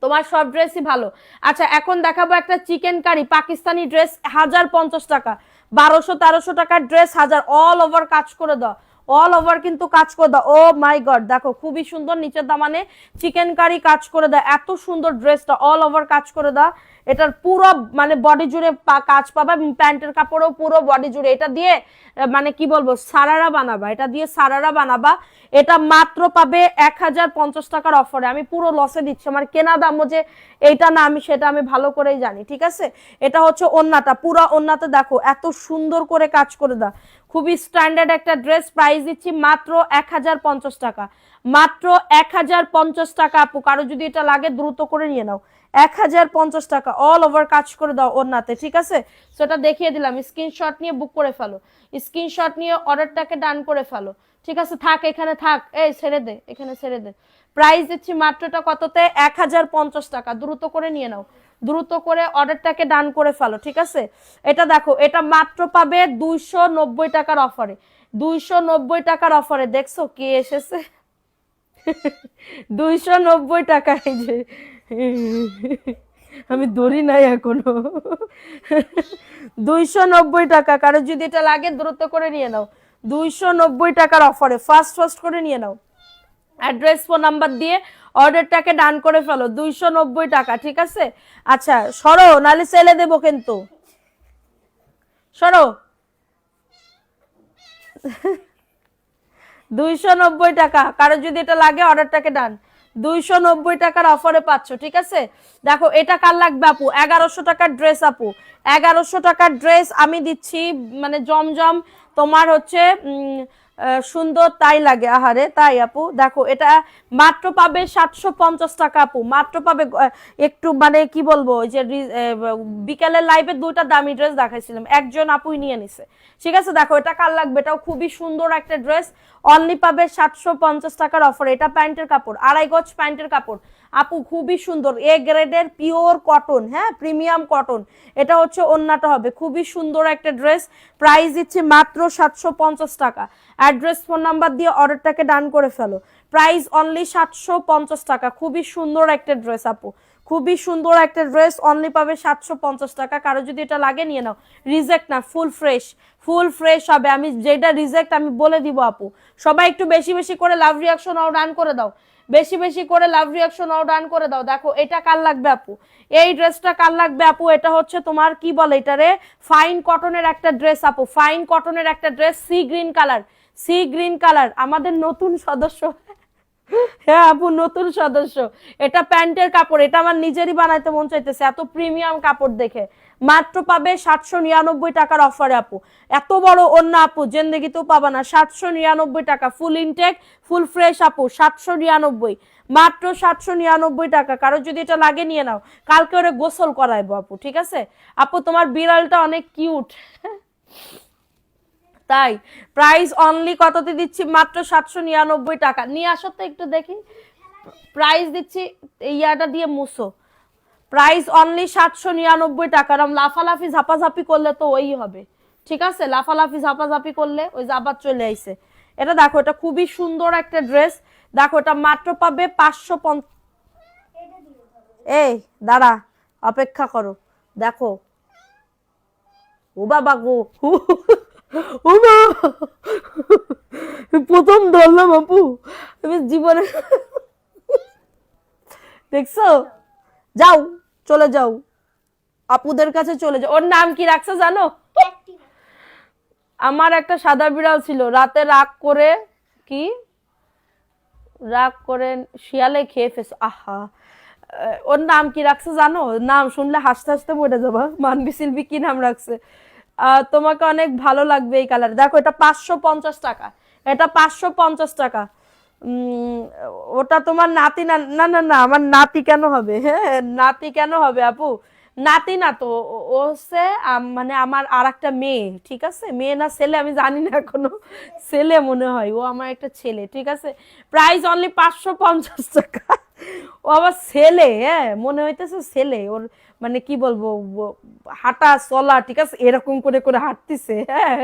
তোমার সব ড্রেসই ভালো। আচ্ছা এখন দেখাবো একটা চিকেন কারি পাকিস্তানি ড্রেস, 1050 টাকা, 1200-1300 টাকার ড্রেস, 1000, অল ওভার কাজ করে দাও, অল ওভার কিন্তু কাজ করে দাও। ও মাই গড, দেখো খুবই সুন্দর, নিচের দামানে চিকেন কারি কাজ করে দাও, এত সুন্দর ড্রেসটা, অল ওভার কাজ করে দাও। এটার পুরো মানে বডি জুড়ে কাজ পাবা, প্যান্টের কাপড়ও পুরো বডি জুড়ে। এটা দিয়ে মানে কি বলবো, সারারা বানাবা, এটা দিয়ে সারারা বানাবা। এটা মাত্র পাবে 1050 টাকার অফারে, আমি পুরো লসে দিচ্ছি, আমার কেনা দামও যে এইটা না, আমি সেটা আমি ভালো করেই জানি, ঠিক আছে? এটা হচ্ছে ওন্নাটা, পুরো ওন্নাতে দেখো এত সুন্দর করে কাজ করে দাও, খুবই স্ট্যান্ডার্ড একটা ড্রেস। প্রাইস দিচ্ছি মাত্র 1050 টাকা, মাত্র 1050 টাকা। আপু কারো যদি এটা লাগে দ্রুত করে নিয়ে নাও, 1050 টাকা, অল ওভার কাজ করে দাও ওন্নাতে, ঠিক আছে? সেটা দেখিয়ে দিলাম, স্ক্রিনশট নিয়ে বুক করে ফেলো, স্ক্রিনশট নিয়ে অর্ডারটাকে ডান করে ফেলো, ঠিক আছে? থাক এখানে থাক, এই ছেড়ে দে, এখানে ছেড়ে দে। প্রাইস দিচ্ছি মাত্রটা কততে? 1050 টাকা, দ্রুত করে নিয়ে নাও, দ্রুত করে অর্ডারটাকে ডান করে ফেলো, ঠিক আছে? এটা দেখো, এটা মাত্র পাবে 290 টাকার অফারে, 290 টাকার অফারে। দেখছো কে এসেছে? 290 টাকা, এই যে আমি দড়ি নাই এখনো। 290 টাকা, কারো যদি এটা লাগে দ্রুত করে নিয়ে নাও, 290 টাকার অফারে, ফার্স্ট ফার্স্ট করে নিয়ে নাও। অ্যাড্রেস ফোন নাম্বার দিয়ে অর্ডারটাকে ডান করে ফেলো, 290 টাকা, ঠিক আছে? আচ্ছা সরো, নালে সেলে দেবো কিন্তু, সরো। 290 টাকা, কারো যদি এটা লাগে অর্ডারটাকে ডান, 290 টাকার অফারে পাচ্ছ, ঠিক আছে? দেখো এটা কার লাগবে আপু? 1100 টাকার ড্রেস আপু, 1100 টাকার ড্রেস আমি দিচ্ছি, মানে জমজম তোমার হচ্ছে সুন্দর তাই লাগে, আহারে তাই আপু। দেখো এটা মাত্র পাবে 750 টাকা আপু, মাত্র পাবে। একটু মানে কি বলবো, ওই যে বিকালের লাইভে দুইটা দামি ড্রেস দেখাইছিলাম, একজন আপুই নিয়ে নিছে, ঠিক আছে? দেখো এটা কার লাগবে, এটাও খুবই সুন্দর একটা ড্রেস, অনলি পাবে 750 টাকার অফার। এটা প্যান্টের কাপড়, 2.5 গজ প্যান্টের কাপড় আপু, খুবই সুন্দর, এ গ্রেডের পিওর কটন, হ্যাঁ প্রিমিয়াম কটন। এটা হচ্ছে ওন্নাটা হবে, খুবই সুন্দর একটা ড্রেস। প্রাইস দিচ্ছে মাত্র 750 টাকা। অ্যাড্রেস ফোন নাম্বার দিয়ে অর্ডারটাকে ডান করে ফেলো, প্রাইস অনলি 750 টাকা। খুবই সুন্দর একটা ড্রেস আপু, খুবই সুন্দর একটা ড্রেস, অনলি পাবে 750 টাকা। কারো যদি এটা লাগে নিয়ে নাও, রিজেক্ট না, ফুল ফ্রেশ, ফুল ফ্রেশ হবে। আমি যেটা রিজেক্ট আমি বলে দিব আপু। সবাই একটু বেশি বেশি করে লাভ রিয়াকশন আর রান করে দাও, বেশি বেশি করে লাভ রিয়াকশন ও ডান করে দাও। দেখো এটা কার লাগবে আপু, এই ড্রেসটা কার লাগবে আপু, এটা হচ্ছে তোমার কি বলে এটারে, ফাইন কটনের একটা ড্রেস আপু, ফাইন কটনের একটা dress, sea green colour, sea green colour, আমাদের নতুন সদস্য। হ্যাঁ আপু নতুন সদস্য। এটা প্যান্টের কাপড়, এটা আমার নিজেরই বানাইতে মন চাইতেছে, এত প্রিমিয়াম কাপড় দেখে। মাত্র পাবে 799 টাকার অফারে আপু। এত বড় অন্য আপু জিন্দেগিতেও পাবা না, 799 টাকা, ফুল ইনটেক ফুল ফ্রেশ আপু, 799, মাত্র 799 টাকা। কারো যদি এটা লাগে নিয়ে নাও, কালকে ওরে গোসল করাইবো আপু, ঠিক আছে আপু। তোমার বিড়ালটা অনেক কিউট, তাই প্রাইস অনলি কততে দিচ্ছি, মাত্র 799 টাকা। নিয়ে আসো তো একটু দেখি, প্রাইস দিচ্ছি ইয়াটা দিয়ে মুছো, প্রাইস অনলি 799 টাকা। আর লাফালাফি ঝাপাঝাপি করলে তো ওই হবে, ঠিক আছে, লাফালাফি ঝাপাঝাপি করলে ওই যে আবার চলে আইছে। এটা দেখো, এটা খুবই সুন্দর একটা ড্রেস, দেখো এটা মাত্র পাবে 550। এই দাঁড়া, অপেক্ষা করো, দেখো, ও বাবা গো, ও মা, প্রথম ধরলাম আপু তুমি জীবনে, দেখছো, যাও চলে যাও, আপুদের কাছে চলে যাও। ওর নাম কি রাখছে জানো, আমার একটা সাদা বিড়াল ছিল, রাতে রাগ করে, কি রাগ করে শিয়ালে খেয়ে ফেস, আহা, ওর নাম কি রাখছে জানো, নাম শুনলে হাসতে হাসতে মরে যাবা, মানবি সিলবি কি নাম রাখছে, তোমাকে অনেক ভালো লাগবে এই কালার। দেখো এটা 550 টাকা, এটা 550 টাকা। ওটা তোমার নাতি না, না না না, আমার নাতি কেন হবে, হ্যাঁ নাতি কেন হবে আপু, নাতি না তো, ও হচ্ছে মানে আমার আর একটা মেয়ে, ঠিক আছে, মেয়ে না ছেলে আমি জানি না এখনো, ছেলে মনে হয়, ও আমার একটা ছেলে, ঠিক আছে। প্রাইস অনলি 550 টাকা। ও আবার ছেলে, হ্যাঁ মনে হইতেছে ছেলে, ওর মানে কি বলবো, হাঁটা চলা, ঠিক আছে, এরকম করে করে হাঁটতেছে, হ্যাঁ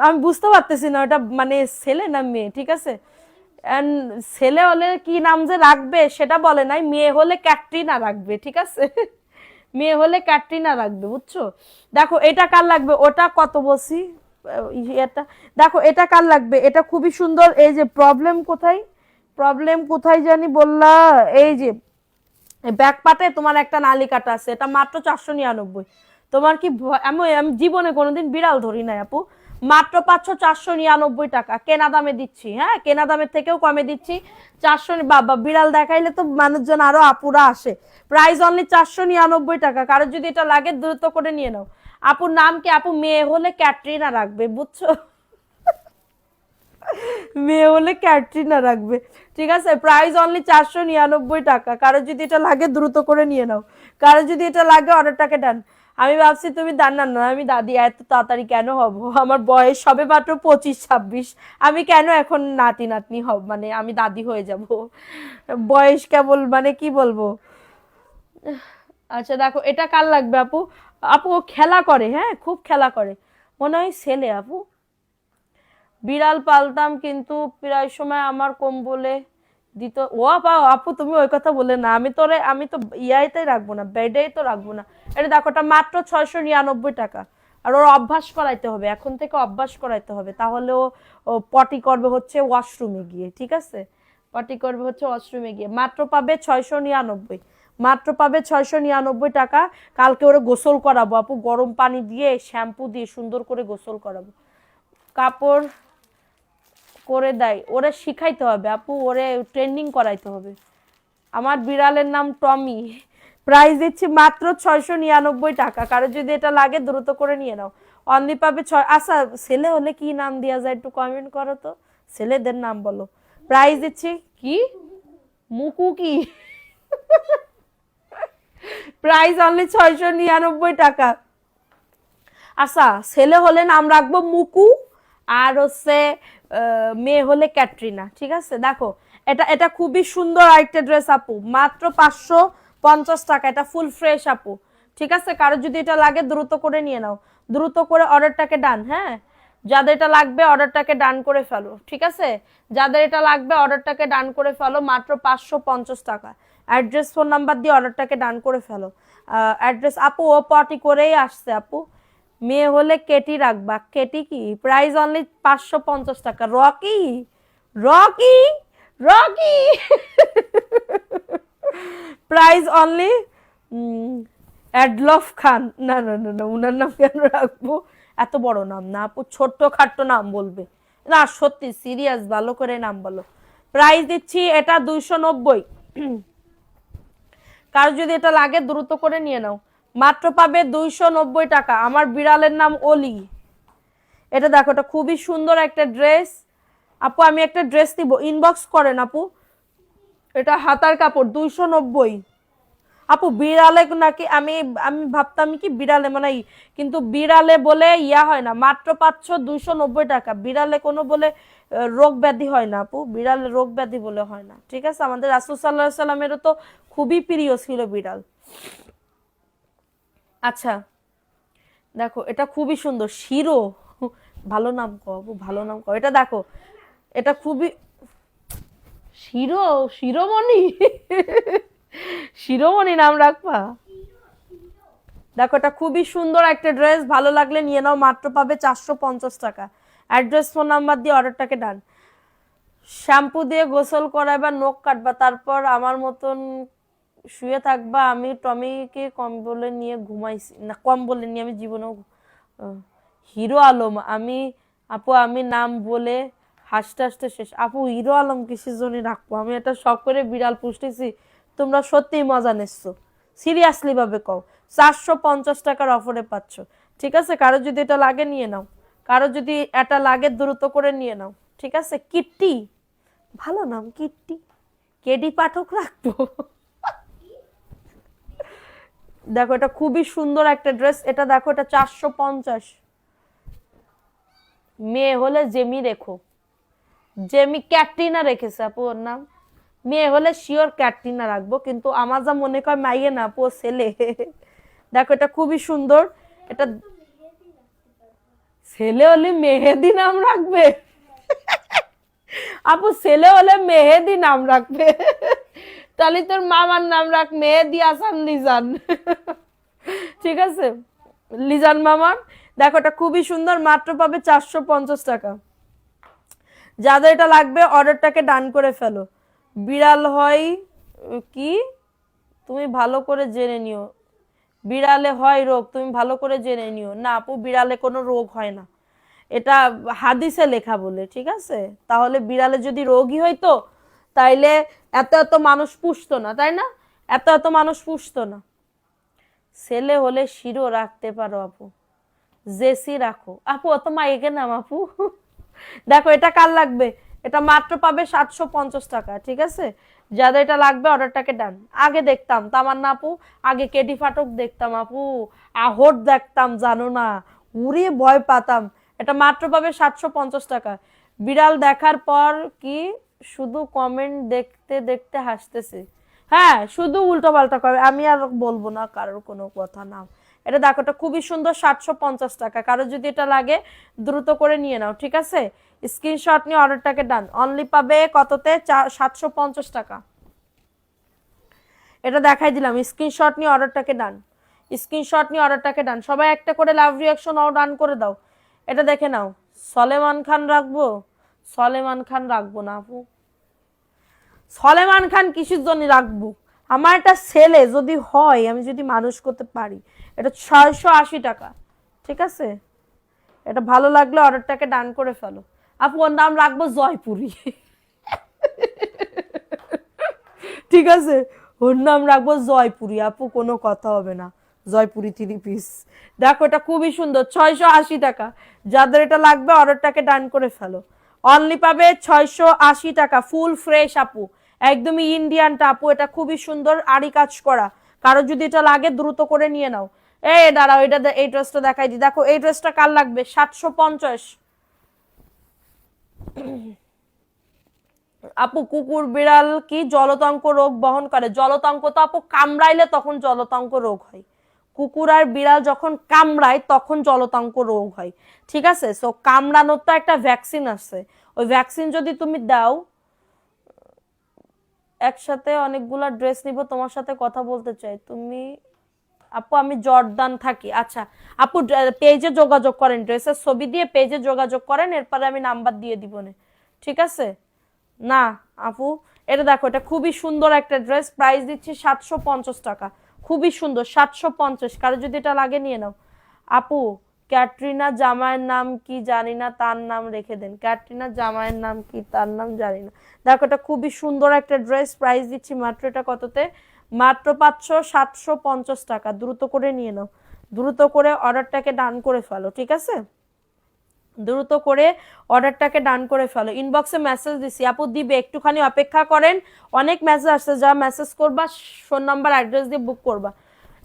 আমি বুঝতে পারতেছি না ওটা মানে ছেলে না মেয়ে, ঠিক আছে। ছেলে হলে কি নাম যে রাখবে সেটা বলে নাই, মেয়ে হলে ক্যাটরিনা রাখবে, ঠিক আছে, মেয়ে হলে ক্যাটরিনা রাখবে, বুঝছো। দেখো এটা কার লাগবে, ওটা কত বলছি, এটা দেখো, এটা কার লাগবে, এটা খুবই সুন্দর। এই যে প্রবলেম কোথায়, প্রবলেম কোথায় জানি বললা, এই যে ব্যাক পাটে তোমার একটা নালি কাটা আছে, এটা মাত্র 499। তোমার কি আমি আমি জীবনে কোনোদিন বিড়াল ধরি নাই আপু, মাত্র 499 টাকা কেনা দামে দিচ্ছি, হ্যাঁ কেনা দামের থেকেও কমে দিচ্ছি। 400, বাবা বিড়াল দেখাইলে তো মানুষজন আরো আপুরা আসে। প্রাইস অনলি 499 টাকা। কারো যদি এটা লাগে দ্রুত করে নিয়ে নাও। আপুর নাম কি আপু, মেয়ে হলে ক্যাটরিনা রাখবে, বুঝছো, মেয়ে হলে ক্যাটরিনা রাখবে, ঠিক আছে। প্রাইস অনলি 499 টাকা। কারো যদি এটা লাগে দ্রুত করে নিয়ে নাও, কারো যদি এটা লাগে অর্ডারটাকে ডান। আমি ভাবছি তুমি দান্না না, আমি দাদি, এত তাড়াতাড়ি কেন হব, আমার বয়স সবে মাত্র 25-26, আমি কেন এখন নাতি নাতনি হব, মানে আমি দাদি হয়ে যাব, বয়স কেবল, মানে কি বলবো। আচ্ছা দেখো এটা কার লাগবে আপু, আপু ও খেলা করে, হ্যাঁ খুব খেলা করে, মনে হয় ছেলে আপু। বিড়াল পালতাম কিন্তু প্রায় সময় আমার কম্বলে দিত, ও আপু তুমি ওই কথা বলে না, আমি তো ইয়াইতে রাখবো না, বেডেই তো রাখবো না। এটা দেখো, এটা মাত্র 699 টাকা। আর ওর অভ্যাস করাইতে হবে, এখন থেকে অভ্যাস করাইতে হবে, তাহলে ও পটি করবে হচ্ছে ওয়াশরুমে গিয়ে, ঠিক আছে, পটি করবে হচ্ছে ওয়াশরুমে গিয়ে। মাত্র পাবে 699, মাত্র পাবে 699 টাকা। কালকে ওরে গোসল করাবো আপু, গরম পানি দিয়ে শ্যাম্পু দিয়ে সুন্দর করে গোসল করাবো, কাপড় করে দেয়, ওরে শিখাইতে হবে আপু, ওরে ট্রেনিং করাইতে হবে। আমার বিড়ালের নাম টমি, প্রাইস দিচ্ছি মাত্র 699 টাকা। কারো যদি এটা লাগে দ্রুত করে নিয়ে নাও, অনলি পাবে 6। আচ্ছা ছেলে হলে কি নাম দেওয়া যায় একটু কমেন্ট করো তো, ছেলেদের নাম বলো। প্রাইস দিচ্ছি কি, মুকু কি, প্রাইস অনলি 699 টাকা। আচ্ছা ছেলে হলে নাম রাখবো মুকু, আর হচ্ছে মেয়ে হলে ক্যাটরিনা, ঠিক আছে। দেখো এটা এটা খুবই সুন্দর আরেকটা ড্রেস আপু, মাত্র 550 টাকা, এটা ফুল ফ্রেশ আপু, ঠিক আছে। কারো যদি এটা লাগে দ্রুত করে নিয়ে নাও, দ্রুত করে অর্ডারটাকে ডান, হ্যাঁ যাদের এটা লাগবে অর্ডারটাকে ডান করে ফেলো, ঠিক আছে, যাদের এটা লাগবে অর্ডারটাকে ডান করে ফেলো, মাত্র 550 টাকা। অ্যাড্রেস ফোন নাম্বার দিয়ে অর্ডারটাকে ডান করে ফেলো। অ্যাড্রেস আপু ও পটি করেই আসছে আপু, মেয়ে হলে কেটি রাখবা, কেটি কি, প্রাইস অনলি 550 টাকা। Rocky, Rocky, Rocky price only Adolf Khan. না না না না, উনার নাম কেন রাখবো? এত বড় নাম না আপু, ছোট্ট খাট্ট নাম বলবে না, সত্যি সিরিয়াস, ভালো করে নাম বলো। প্রাইস দিচ্ছি এটা 290। কার যদি এটা লাগে দ্রুত করে নিয়ে নাও, মাত্র পাবে 290 টাকা। আমার বিড়ালের নাম অলি। এটা দেখো, এটা খুবই সুন্দর একটা ড্রেস আপু, আমি একটা ড্রেস দিব, ইনবক্স করেন আপু। এটা হাতার কাপড় 290 আপু। বিড়ালে নাকি আমি আমি ভাবতাম কি বিড়ালে মানে কিন্তু বিড়ালে বলে ইয়া হয় না, মাত্র পাচ্ছ 290 টাকা। বিড়ালে কোনো বলে রোগ ব্যাধি হয় না আপু, বিড়ালে রোগ ব্যাধি বলে হয় না, ঠিক আছে? আমাদের রাসূল সাল্লাল্লাহু আলাইহি সাল্লামেরও তো খুবই প্রিয় ছিল বিড়াল। আচ্ছা দেখো, এটা খুবই সুন্দর, শিরো, ভালো নাম কও আপু, ভালো নাম কও। এটা দেখো, এটা খুবই শিরো, শিরোমণি শিরোমণি নাম রাখবা। দেখো, এটা খুবই সুন্দর একটা ড্রেস, ভালো লাগলে নিয়ে নাও, মাত্র পাবে 450 টাকা। অ্যাড্রেস ফোন নাম্বার দিয়ে অর্ডারটাকে ডান। শ্যাম্পু দিয়ে গোসল করাবা, নখ কাটবা, তারপর আমার মতন শুয়ে থাকবা। আমি টমিকে কম্বলে নিয়ে ঘুমাইছি না, কম্বলে নিয়ে আমি জীবনেও হিরো আলম আমি আপু, আমি নাম বলে হাসতে হাসতে শেষ। আপু হিরো আলম কিসের জন্য রাখবো? আমি এটা শখ করে বিড়াল পুষতেছি, তোমরা সত্যিই মজা নিচ্ছ, সিরিয়াসলি ভাবে কও। 450 টাকার অফারে পাচ্ছ, ঠিক আছে? কারো যদি এটা লাগে নিয়ে নাও, কারো যদি এটা লাগে দ্রুত করে নিয়ে নাও, ঠিক আছে? কিট্টি, ভালো নাম কিট্টি, কেডি পাঠক রাখবো। দেখো, এটা খুবই সুন্দর একটা ড্রেস, এটা দেখো, এটা 450। মেয়ে হলে জেমি রেখো, জেমি ক্যাটরিনা রেখেছে আপু ওর নাম। মেয়ে হলে শিওর ক্যাটরিনা রাখবো, কিন্তু আমার যা মনে কয় মাইয়ে না আপু, ছেলে। দেখো, এটা খুবই সুন্দর। এটা ছেলে হলে মেহেদি নাম রাখবে আপু, ছেলে হলে মেহেদি নাম রাখবে, তাহলে তোর মামার নাম রাখ মেহেদি হাসান লিজান, ঠিক আছে? লিজান মামার। দেখো, এটা খুবই সুন্দর, মাত্র পাবে 450 টাকা। যাদের এটা লাগবে অর্ডারটাকে ডান করে ফেলো। বিড়াল হয় কি, তুমি ভালো করে জেনে নিও। বিড়ালে হয় রোগ, তুমি ভালো করে জেনে নিও। না আপু, বিড়ালে কোনো রোগ হয় না, এটা হাদিসে লেখা বলে, ঠিক আছে? তাহলে বিড়ালে যদি রোগই হইতো তাইলে এত এত মানুষ পুষতো না, তাই না? এত এত মানুষ পুষতো না। ছেলে হলে শিরো রাখতে পারো আপু, জেসি রাখো আপু, অত মাইকে নাম আপু। দেখো, এটা কার লাগবে? এটা মাত্র পাবে 750 টাকা, ঠিক আছে? যাদের এটা লাগবে অর্ডারটাকে ডান। আগে দেখতাম তামান্না আপু, আগে কেডি ফাটক দেখতাম আপু, আহট দেখতাম, জানো না, উড়ে ভয় পাতাম। এটা মাত্র পাবে 750 টাকা। বিড়াল দেখার পর কি শুধু কমেন্ট দেখতে দেখতে হাসতেছে? হ্যাঁ, শুধু উল্টো পাল্টা করে, আমি আর বলবো না কারোর কোনো কথা না। এটা দেখো, এটা খুবই সুন্দর, 750 টাকা। কারো যদি এটা লাগে দ্রুত করে নিয়ে নাও, ঠিক আছে? স্ক্রিনশট নিয়ে অর্ডারটাকে ডান। অনলি পাবে কততে? 750 টাকা। এটা দেখাই দিলাম, স্ক্রিনশট নিয়ে অর্ডারটাকে ডান, স্ক্রিনশট নিয়ে অর্ডারটাকে ডান। সবাই একটা করে লাভ রিয়াকশন অর ডান করে দাও। এটা দেখে নাও, সলেমান খান রাখবো? সলেমান খান রাখবো না আপু, সলেমান খান কিসের জন্য রাখবো? আমার একটা ছেলে যদি হয়, আমি যদি মানুষ করতে পারি, এটা 680 টাকা, ঠিক আছে? এটা ভালো লাগলে অর্ডারটাকে ডান করে ফেলো। আপু ওর নাম রাখবো জয়পুরি, ঠিক আছে? ওর নাম রাখবো জয়পুরি আপু, কোনো কথা হবে না, জয়পুরি 3 পিস। দেখো, এটা খুবই সুন্দর, 680 টাকা। যাদের এটা লাগবে অর্ডারটাকে ডান করে ফেলো। অনলি পাবে 680 টাকা, ফুল ফ্রেশ আপু, একদমই ইন্ডিয়ানটা আপু। এটা খুবই সুন্দর, আড়ি কাজ করা। কারো যদি এটা লাগে দ্রুত করে নিয়ে নাও। এই দাঁড়াও, এটা এই ড্রেসটা দেখাই দি। দেখো, এই ড্রেসটা কার লাগবে? 750। আপু, কুকুর বিড়াল কি জলতঙ্ক রোগ বহন করে? জলতঙ্ক তো আপু কামড়াইলে তখন জলতঙ্ক রোগ হয়। কুকুর আর বিড়াল যখন কামড়ায় তখন জলতঙ্ক রোগ হয়, ঠিক আছে? সো কামড়ানোর তো একটা ভ্যাকসিন আছে, ওই ভ্যাকসিন যদি তুমি দাও। একসাথে অনেকগুলা ড্রেস নিব, তোমার সাথে কথা বলতে চাই। তুমি আপু, আমি জর্দান থাকি। আচ্ছা আপু, পেজে যোগাযোগ করেন, ড্রেসের ছবি দিয়ে পেজে যোগাযোগ করেন, এরপরে আমি নাম্বার দিয়ে দিব, ঠিক আছে? না আপু, এটা দেখো, এটা খুবই সুন্দর একটা ড্রেস, প্রাইস দিচ্ছি 750 টাকা। খুবই সুন্দর, 750। কারো যদি এটা লাগে নিয়ে নাও। আপু, ক্যাটরিনা জামাইয়ের নাম কি জানি না, তার নাম রেখে দেন। ক্যাটরিনা জামাইয়ের নাম কি, তার নাম জানি না। দেখো, এটা খুবই সুন্দর একটা ড্রেস, প্রাইস দিচ্ছি মাত্র, এটা কততে, মাত্র পাচ্ছ 750 টাকা। দ্রুত করে নিয়ে নাও, দ্রুত করে অর্ডারটাকে ডান করে ফেলো, ঠিক আছে? দ্রুত করে অর্ডারটাকে ডান করে ফেলো। ইনবক্সে মেসেজ দিছি আপু, দিবে, একটুখানি অপেক্ষা করেন। অনেক মেসেজ আসছে, যা মেসেজ করবা ফোন নাম্বার অ্যাড্রেস দিয়ে বুক করবা।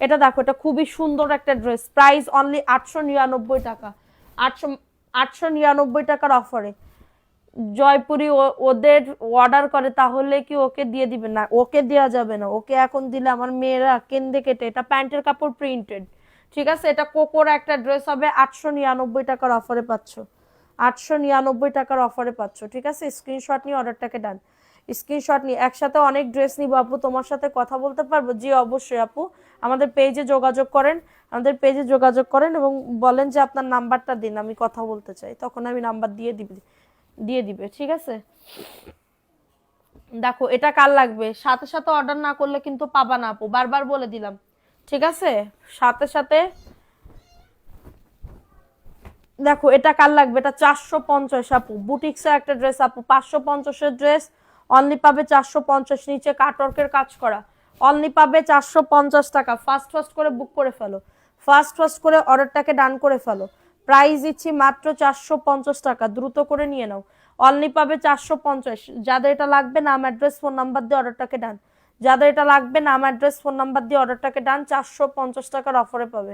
এটা দেখো, এটা খুবই সুন্দর একটা ড্রেস, প্রাইস অনলি 899 টাকা। 899 টাকার অফারে জয়পুরি ওদের অর্ডার করে, তাহলে কি ওকে দিয়ে দিবে? না, ওকে দেওয়া যাবে না। ওকে এখন দিলে আমার মেয়েরা কেন্দে কেটে। এটা প্যান্টের কাপড়, প্রিন্টেড, ঠিক আছে? এটা কোকোর একটা ড্রেস হবে, 899 টাকার অফারে পাচ্ছ। 899 টাকার অফারে পাচ্ছ, ঠিক আছে? স্ক্রিনশট নিয়ে অর্ডারটাকে ডান। স্ক্রিনশট নিয়ে একসাথে অনেক ড্রেস নিব আপু, তোমার সাথে কথা বলতে পারবো? জি অবশ্যই আপু, আমাদের পেজে যোগাযোগ করেন, আমাদের পেজে যোগাযোগ করেন এবং বলেন যে আপনার নাম্বারটা দিন, আমি কথা বলতে চাই, তখন আমি নাম্বার দিয়ে দিবে, ঠিক আছে? দেখো, এটা কার লাগবে, সাথে সাথে অর্ডার না করলে কিন্তু পাবা না আপু, বারবার বলে দিলাম, ঠিক আছে? সাথে সাথে দেখো, এটা কার লাগবে, এটা 450 আপু, বুটিক্সের একটা ড্রেস আপু, 550-এর ড্রেস অনলি পাবে 450, নিচে কাটওয়ার্কের কাজ করা, অনলি পাবে 450 টাকা। ফাস্ট ফাস্ট করে বুক করে ফেলো, ফাস্ট ফাস্ট করে অর্ডারটাকে ডান করে ফেলো। প্রাইস দিচ্ছি মাত্র 450 টাকা, দ্রুত করে নিয়ে নাও। অনলি পাবে 450। যাদের এটা লাগবে নাম অ্যাড্রেস ফোন নাম্বার দিয়ে অর্ডারটাকে ডান। যাদের এটা লাগবে নাম অ্যাড্রেস ফোন নাম্বার দিয়ে অর্ডারটাকে ডান, 450 টাকার অফারে পাবে,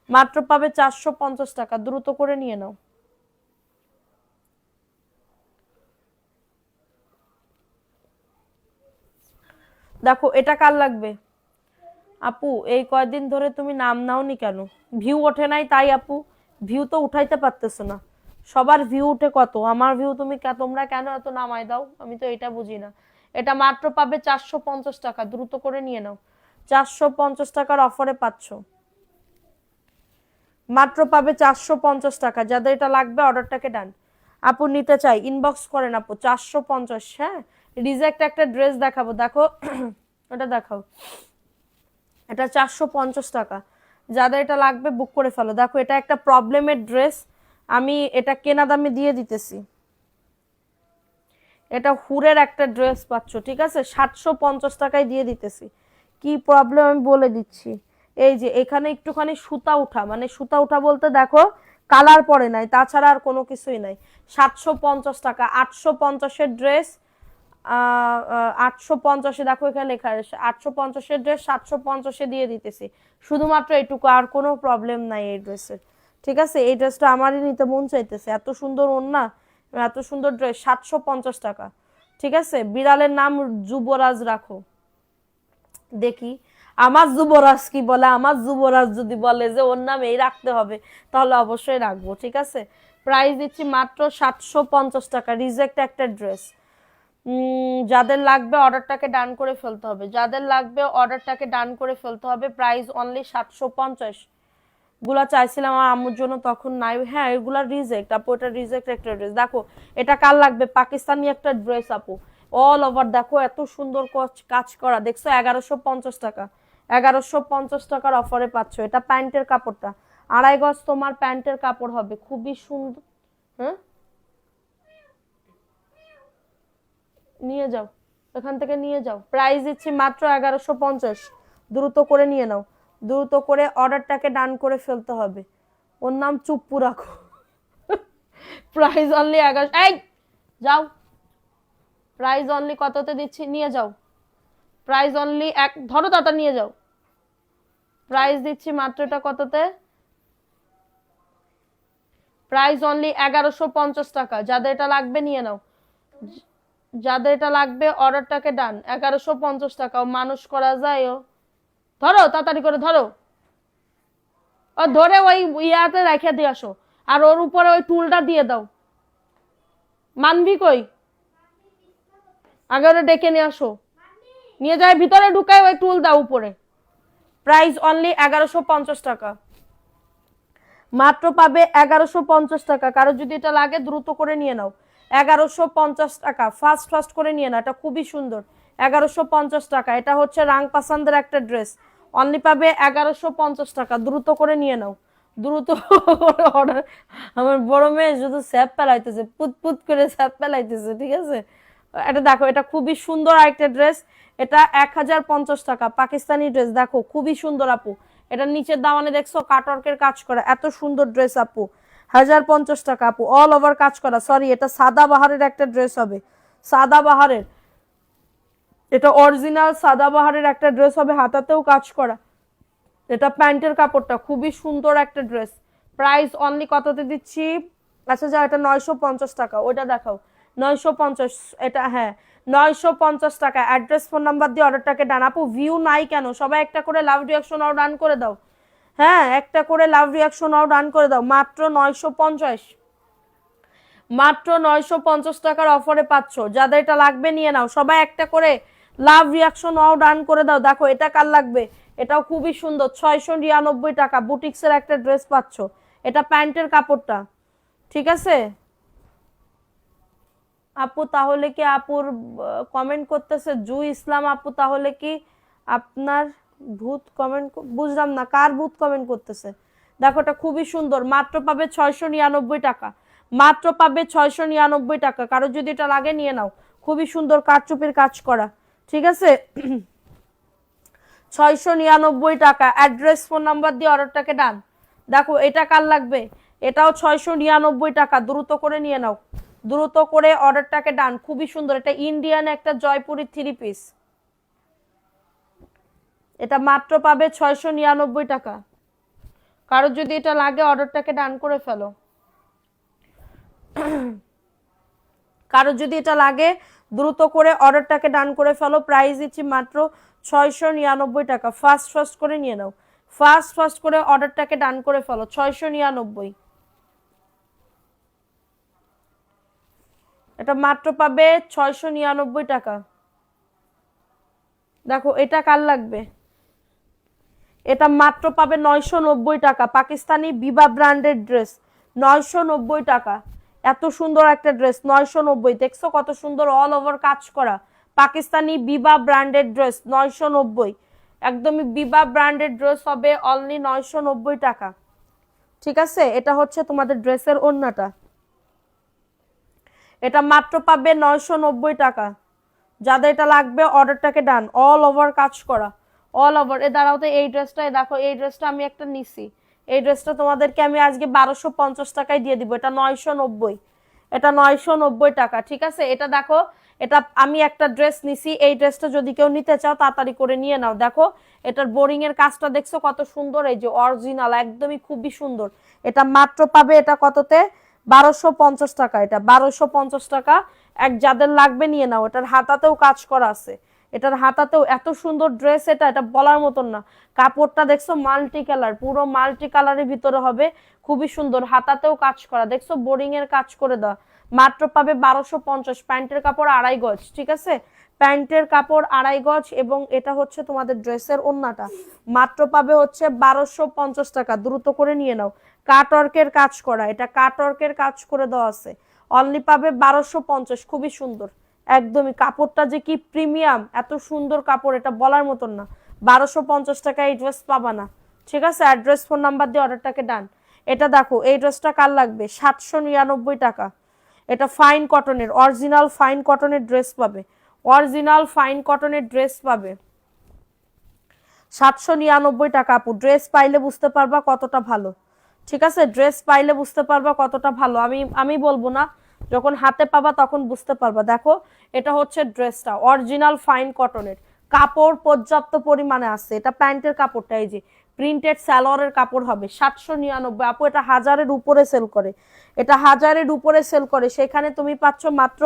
মাত্র পাবে 450 টাকা, দ্রুত করে নিয়ে নাও। দেখো, এটা কার লাগবে আপু? এই কয়দিন ধরে তুমি নাম নাওনি কেন? ভিউ ওঠে নাই তাই আপু, ভিউ তো উঠাইতে পারতেছো না। সবার ভিউ উঠে কত, আমার ভিউ তুমি তোমরা কেন এত নামায় দাও, আমি তো এটা বুঝি না। এটা মাত্র পাবে 450 টাকা, দ্রুত করে নিয়ে নাও। 450 টাকার অফারে পাচ্ছ, মাত্র পাবে 450 টাকা। যাদের এটা লাগবে অর্ডারটাকে ডান। আপু নিতে চাই, ইনবক্স করেন আপু, 450। হ্যাঁ, রিজেক্ট একটা ড্রেস দেখাবো, দেখো ওটা দেখাও, এটা 450 টাকা। যাদের এটা লাগবে বুক করে ফেলো। দেখো, এটা একটা প্রবলেমের ড্রেস, আমি এটা কেনা দামে দিয়ে দিতেছি। এটা হুরের একটা ড্রেস পাচ্ছ, ঠিক আছে? 750 টাকায় দিয়ে দিতেছি। কি প্রবলেম আমি বলে দিচ্ছি। এই যে এখানে একটুখানি সুতা উঠা, মানে সুতা উঠা বলতে দেখো কালার পড়ে নাই, তাছাড়া আর কোনো কিছুই নাই। 750 টাকা, 850-এর ড্রেস, 850-এ দেখো এখানে লেখা আছে 850-এর ড্রেস 750-এ দিয়ে দিতেছি। শুধুমাত্র এইটুকু, আর কোনো প্রবলেম নাই এই ড্রেসের, ঠিক আছে? এই ড্রেসটা আমারই নিতে মন চাইতেছে, এত সুন্দর ওড়না, এত সুন্দর ড্রেস, 750 টাকা, ঠিক আছে? বিড়ালের নাম যুবরাজ রাখো। দেখি আমার যুবরাজ কি বলে। আমার যুবরাজ যদি বলে যে ওর নাম এই রাখতে হবে, তাহলে অবশ্যই রাখবো, ঠিক আছে? প্রাইস দিচ্ছি মাত্র 750 টাকা, রিজেক্ট একটা ড্রেস। যাদের লাগবে অর্ডারটাকে ডান করে ফেলতে হবে, যাদের লাগবে অর্ডারটাকে ডান করে ফেলতে হবে। Price only 750। গুলা চাইছিলাম আমার আম্মুর জন্য, তখন নাই। হ্যাঁ, এগুলা রিজেক্ট আপু, এটা রিজেক্ট একটা ড্রেস। দেখো, এটা কার লাগবে, পাকিস্তানি একটা ড্রেস আপু, অল ওভার দেখো এত সুন্দর কাজ করা, দেখছো? 1150 টাকা, 1150 টাকার অফারে পাচ্ছ। এটা প্যান্টের কাপড়টা 2.5 গজ তোমার প্যান্টের কাপড় হবে, খুবই সুন্দর। হ্যাঁ, নিয়ে যাও, এখান থেকে নিয়ে যাও। প্রাইস দিচ্ছি মাত্র 1150, দ্রুত করে নিয়ে নাও। দ্রুত করে অর্ডারটাকে ডান করে ফেলতে হবে। ওর নাম চুপ্পু রাখো। প্রাইস অনলি 11, এই যাও। প্রাইস অনলি কততে দিচ্ছি, নিয়ে যাও। প্রাইস অনলি এক, ধরো দাদা নিয়ে যাও। প্রাইস দিচ্ছি মাত্র, এটা কততে, প্রাইস অনলি 1150 টাকা। যাদের এটা লাগবে নিয়ে নাও, যাদের এটা লাগবে অর্ডারটাকে ডান। 1150 টাকা, ও মানুষ করা যায় ও। ধরো তাড়াতাড়ি করে ধরো, ও ধরে ওই ইয়াতে রেখে দিয়ে আসো, আর ওর উপরে ওই টুলটা দিয়ে দাও। মানবি কই, আগে ওটা ডেকে নিয়ে আসো, নিয়ে যায় ভিতরে ঢুকায় ওই টুল দাও উপরে। প্রাইস অনলি 1150 টাকা, মাত্র পাবে 1150 টাকা। কারো যদি এটা লাগে দ্রুত করে নিয়ে নাও। 1150 টাকা, ফার্স্ট ফার্স্ট করে নিয়ে না, এটা খুবই সুন্দর। 1150 টাকা, এটা হচ্ছে রাং পাসান্দের একটা ড্রেস, অনলি পাবে 1150 টাকা, দ্রুত করে নিয়ে নাও, দ্রুত অর্ডার। আমার বড় মেয়ে শুধু স্যাপ পেলাইতেছে, পুত পুত করে স্যাপ পেলাইতেছে, ঠিক আছে। এটা দেখো, এটা খুবই সুন্দর আরেকটা ড্রেস, এটা 1050 টাকা, পাকিস্তানি ড্রেস, দেখো খুবই সুন্দর আপু। এটা নিচের দামানে দেখছো কাটওয়ার্কের কাজ করা, এত সুন্দর ড্রেস আপু। 1050 টাকা আপু, অল ওভার কাজ করা। সরি, এটা সাদা বাহারের একটা ড্রেস হবে, সাদা বাহারের, এটা অরিজিনাল সাদা বাহারের একটা ড্রেস হবে, হাতাতেও কাজ করা। এটা প্যান্টের কাপড়টা খুবই সুন্দর একটা ড্রেস। প্রাইস অনলি কততে দিচ্ছি? আচ্ছা যা, এটা 950 টাকা, ওইটা দেখাও। 950, এটা হ্যাঁ 950 টাকা। অ্যাড্রেস ফোন নাম্বার দিয়ে অর্ডারটাকে ডান। আপু ভিউ নাই কেন? সবাই একটা করে লাভ রিয়াকশন আও ডান করে দাও। হ্যাঁ, একটা করে লাভ রিয়াকশন আও ডান করে দাও। মাত্র 950, মাত্র 950 টাকার অফারে পাচ্ছ। যাদের এটা লাগবে নিয়ে নাও, সবাই একটা করে লাভ রিয়াকশন আও ডান করে দাও। দেখো এটা কার লাগবে, এটাও খুবই সুন্দর, 699 টাকা, বুটিক্সের একটা ড্রেস পাচ্ছ। এটা প্যান্টের কাপড়টা, ঠিক আছে আপু। তাহলে কি আপুর কমেন্ট করতেছে জু ইসলাম আপু, তাহলে কি আপনার ভূত কমেন্ট, বুঝলাম না কার ভূত কমেন্ট করতেছে। দেখো এটা খুবই সুন্দর, মাত্র পাবে 699 টাকা, মাত্র পাবে 699 টাকা। কারো যদি এটা লাগে নিয়ে নাও, খুবই সুন্দর কারচুপির কাজ করা, ঠিক আছে। 699 টাকা। অ্যাড্রেস ফোন নাম্বার দিয়ে অর্ডারটাকে ডান। দেখো এটা কার লাগবে, এটাও 699 টাকা, দ্রুত করে নিয়ে নাও, দ্রুত করে অর্ডারটাকে ডান। খুবই সুন্দর, এটা ইন্ডিয়ান একটা জয়পুরি 3 পিস, এটা মাত্র পাবে 699 টাকা। কারো যদি এটা লাগে অর্ডারটাকে ডান করে ফেলো, কারো যদি এটা লাগে দ্রুত করে অর্ডারটাকে ডান করে ফেলো। প্রাইস দিচ্ছি মাত্র 699 টাকা। ফার্স্ট ফার্স্ট করে নিয়ে নাও, ফার্স্ট ফার্স্ট করে অর্ডারটাকে ডান করে ফেলো। 699, এটা মাত্র পাবে 699 টাকা। দেখো এটা কার লাগবে, এটা মাত্র পাবে 990 টাকা, পাকিস্তানি বিবা ব্র্যান্ডের ড্রেস, 990 টাকা। এত সুন্দর একটা ড্রেস, 990, দেখছো কত সুন্দর অল ওভার কাজ করা, পাকিস্তানি বিবা ব্র্যান্ডেড ড্রেস, 990, একদমই বিবা ব্র্যান্ডেড ড্রেস হবে, অনলি 990 টাকা, ঠিক আছে। এটা হচ্ছে তোমাদের ড্রেসের ওড়নাটা, এটা মাত্র পাবে 990 টাকা। যাদের এটা লাগবে অর্ডারটাকে ডান, অল ওভার কাজ করা, অল ওভার। এ দাঁড়াতে, এই ড্রেসটাই দেখো, এই ড্রেসটা আমি একটা নিছি, এই ড্রেসটা তোমাদেরকে আমি আজকে 1250 টাকায় দিয়ে দিব। এটা 990, এটা 990 টাকা, ঠিক আছে। এটা দেখো, এটা আমি একটা ড্রেস নিছি, এই ড্রেসটা যদি কেউ নিতে চাও তাড়াতাড়ি করে নিয়ে নাও। দেখো এটার বোরিং এর কাজটা দেখছো কত সুন্দর, এই যে অরিজিনাল, একদমই খুবই সুন্দর। এটা মাত্র পাবে, এটা কততে? 1250 টাকা, এটা 1250 টাকা। এক যাদের লাগবে নিয়ে নাও। এটার হাতাতেও কাজ করা আছে, এটার হাতাতেও এত সুন্দর ড্রেস, এটা এটা বলার মতন না। কাপড়টা দেখছো মাল্টি কালার, পুরো মাল্টি কালারের ভিতরে হবে, খুবই সুন্দর, হাতাতেও কাজ করা, দেখছো বোরিং এর কাজ করে দেওয়া। মাত্র পাবে 1250। প্যান্টের কাপড় 2.5 গজ, ঠিক আছে, প্যান্টের কাপড় 2.5 গজ, এবং এটা হচ্ছে তোমাদের ড্রেসের ওড়নাটা। মাত্র পাবে হচ্ছে 1250 টাকা, দ্রুত করে নিয়ে নাও। কাটওয়ার্কের কাজ করা, এটা কাটওয়ার্কের কাজ করে দেওয়া আছে, অনলি পাবে 1250। খুবই সুন্দর, একদমই কাপড়টা যে কি প্রিমিয়াম, এত সুন্দর কাপড়, এটা বলার মতন না। 1250 টাকায় এই ড্রেস পাবা না, ঠিক আছে। অ্যাড্রেস ফোন নাম্বার দিয়ে অর্ডারটাকে ডান। এটা দেখো, এই ড্রেসটা কার লাগবে? 799 টাকা। এটা ফাইন কটনের, অরিজিনাল ফাইন কটনের ড্রেস পাবে, অরিজিনাল ফাইন কটনের ড্রেস পাবে, 799 টাকা। আপু ড্রেস পাইলে বুঝতে পারবা কতটা ভালো, ঠিক আছে, ড্রেস পাইলে বুঝতে পারবা কতটা ভালো। আমি বলবো না, যখন হাতে পাবা তখন বুঝতে পারবা। দেখো এটা হচ্ছে ড্রেসটা, অরিজিনাল ফাইন কটনের, কাপড় পর্যাপ্ত পরিমাণে আছে। এটা প্যান্টের কাপড়টা, এই যে প্রিন্টেড সালোয়ারের কাপড় হবে। 799। আপু এটা 1000-এর উপরে সেল করে, এটা 1000-এর উপরে সেল করে, সেখানে তুমি পাচ্ছ মাত্র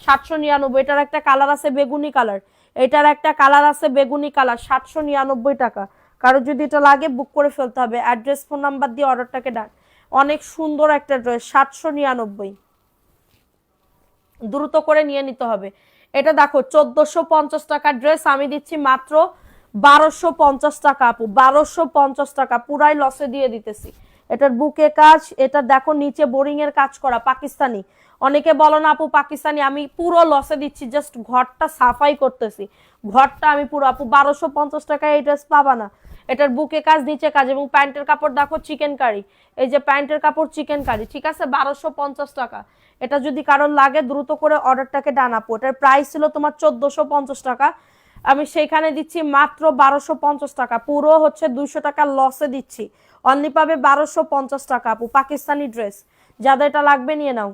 799। এটার একটা কালার আছে বেগুনি কালার, এটার একটা কালার আছে বেগুনি কালার, 799 টাকা। কারো যদি এটা লাগে বুক করে ফেলতে হবে। অ্যাড্রেস ফোন নাম্বার দিয়ে অর্ডারটাকে ডান। অনেক সুন্দর একটা ড্রেস, 799, দ্রুত করে নিয়ে নিতে হবে। এটা দেখো 1450 টাকার ড্রেস, আমি দিচ্ছি মাত্র 1250 টাকা। আপু 1250 টাকা, পুরাই লসে দিয়ে দিতেছি। এটার বুকে কাজ, এটা দেখো নিচে বোরিং এর কাজ করা, পাকিস্তানি, অনেকে বলো না আপু পাকিস্তানি, আমি পুরো লসে দিচ্ছি, জাস্ট ঘরটা সাফাই করতেছি, ঘরটা আমি পুরো আপু 1250 টাকায় এই ড্রেস পাবা না। এটার বুকে কাজ নিচে কাজ এবং প্যান্টের কাপড় দেখো চিকেন কারি, এই যে প্যান্টের কাপড় চিকেন কারি, ঠিক আছে 1250 টাকা। এটা যদি কারোর লাগে দ্রুত করে অর্ডারটাকে ডান আপু। এটার প্রাইস ছিল তোমার 1450 টাকা, আমি সেইখানে দিচ্ছি মাত্র 1250 টাকা, পুরো হচ্ছে 200 টাকা লসে দিচ্ছি। অনলি পাবে 1250 টাকা আপু, পাকিস্তানি ড্রেস। যাদের এটা লাগবে নিয়ে নাও।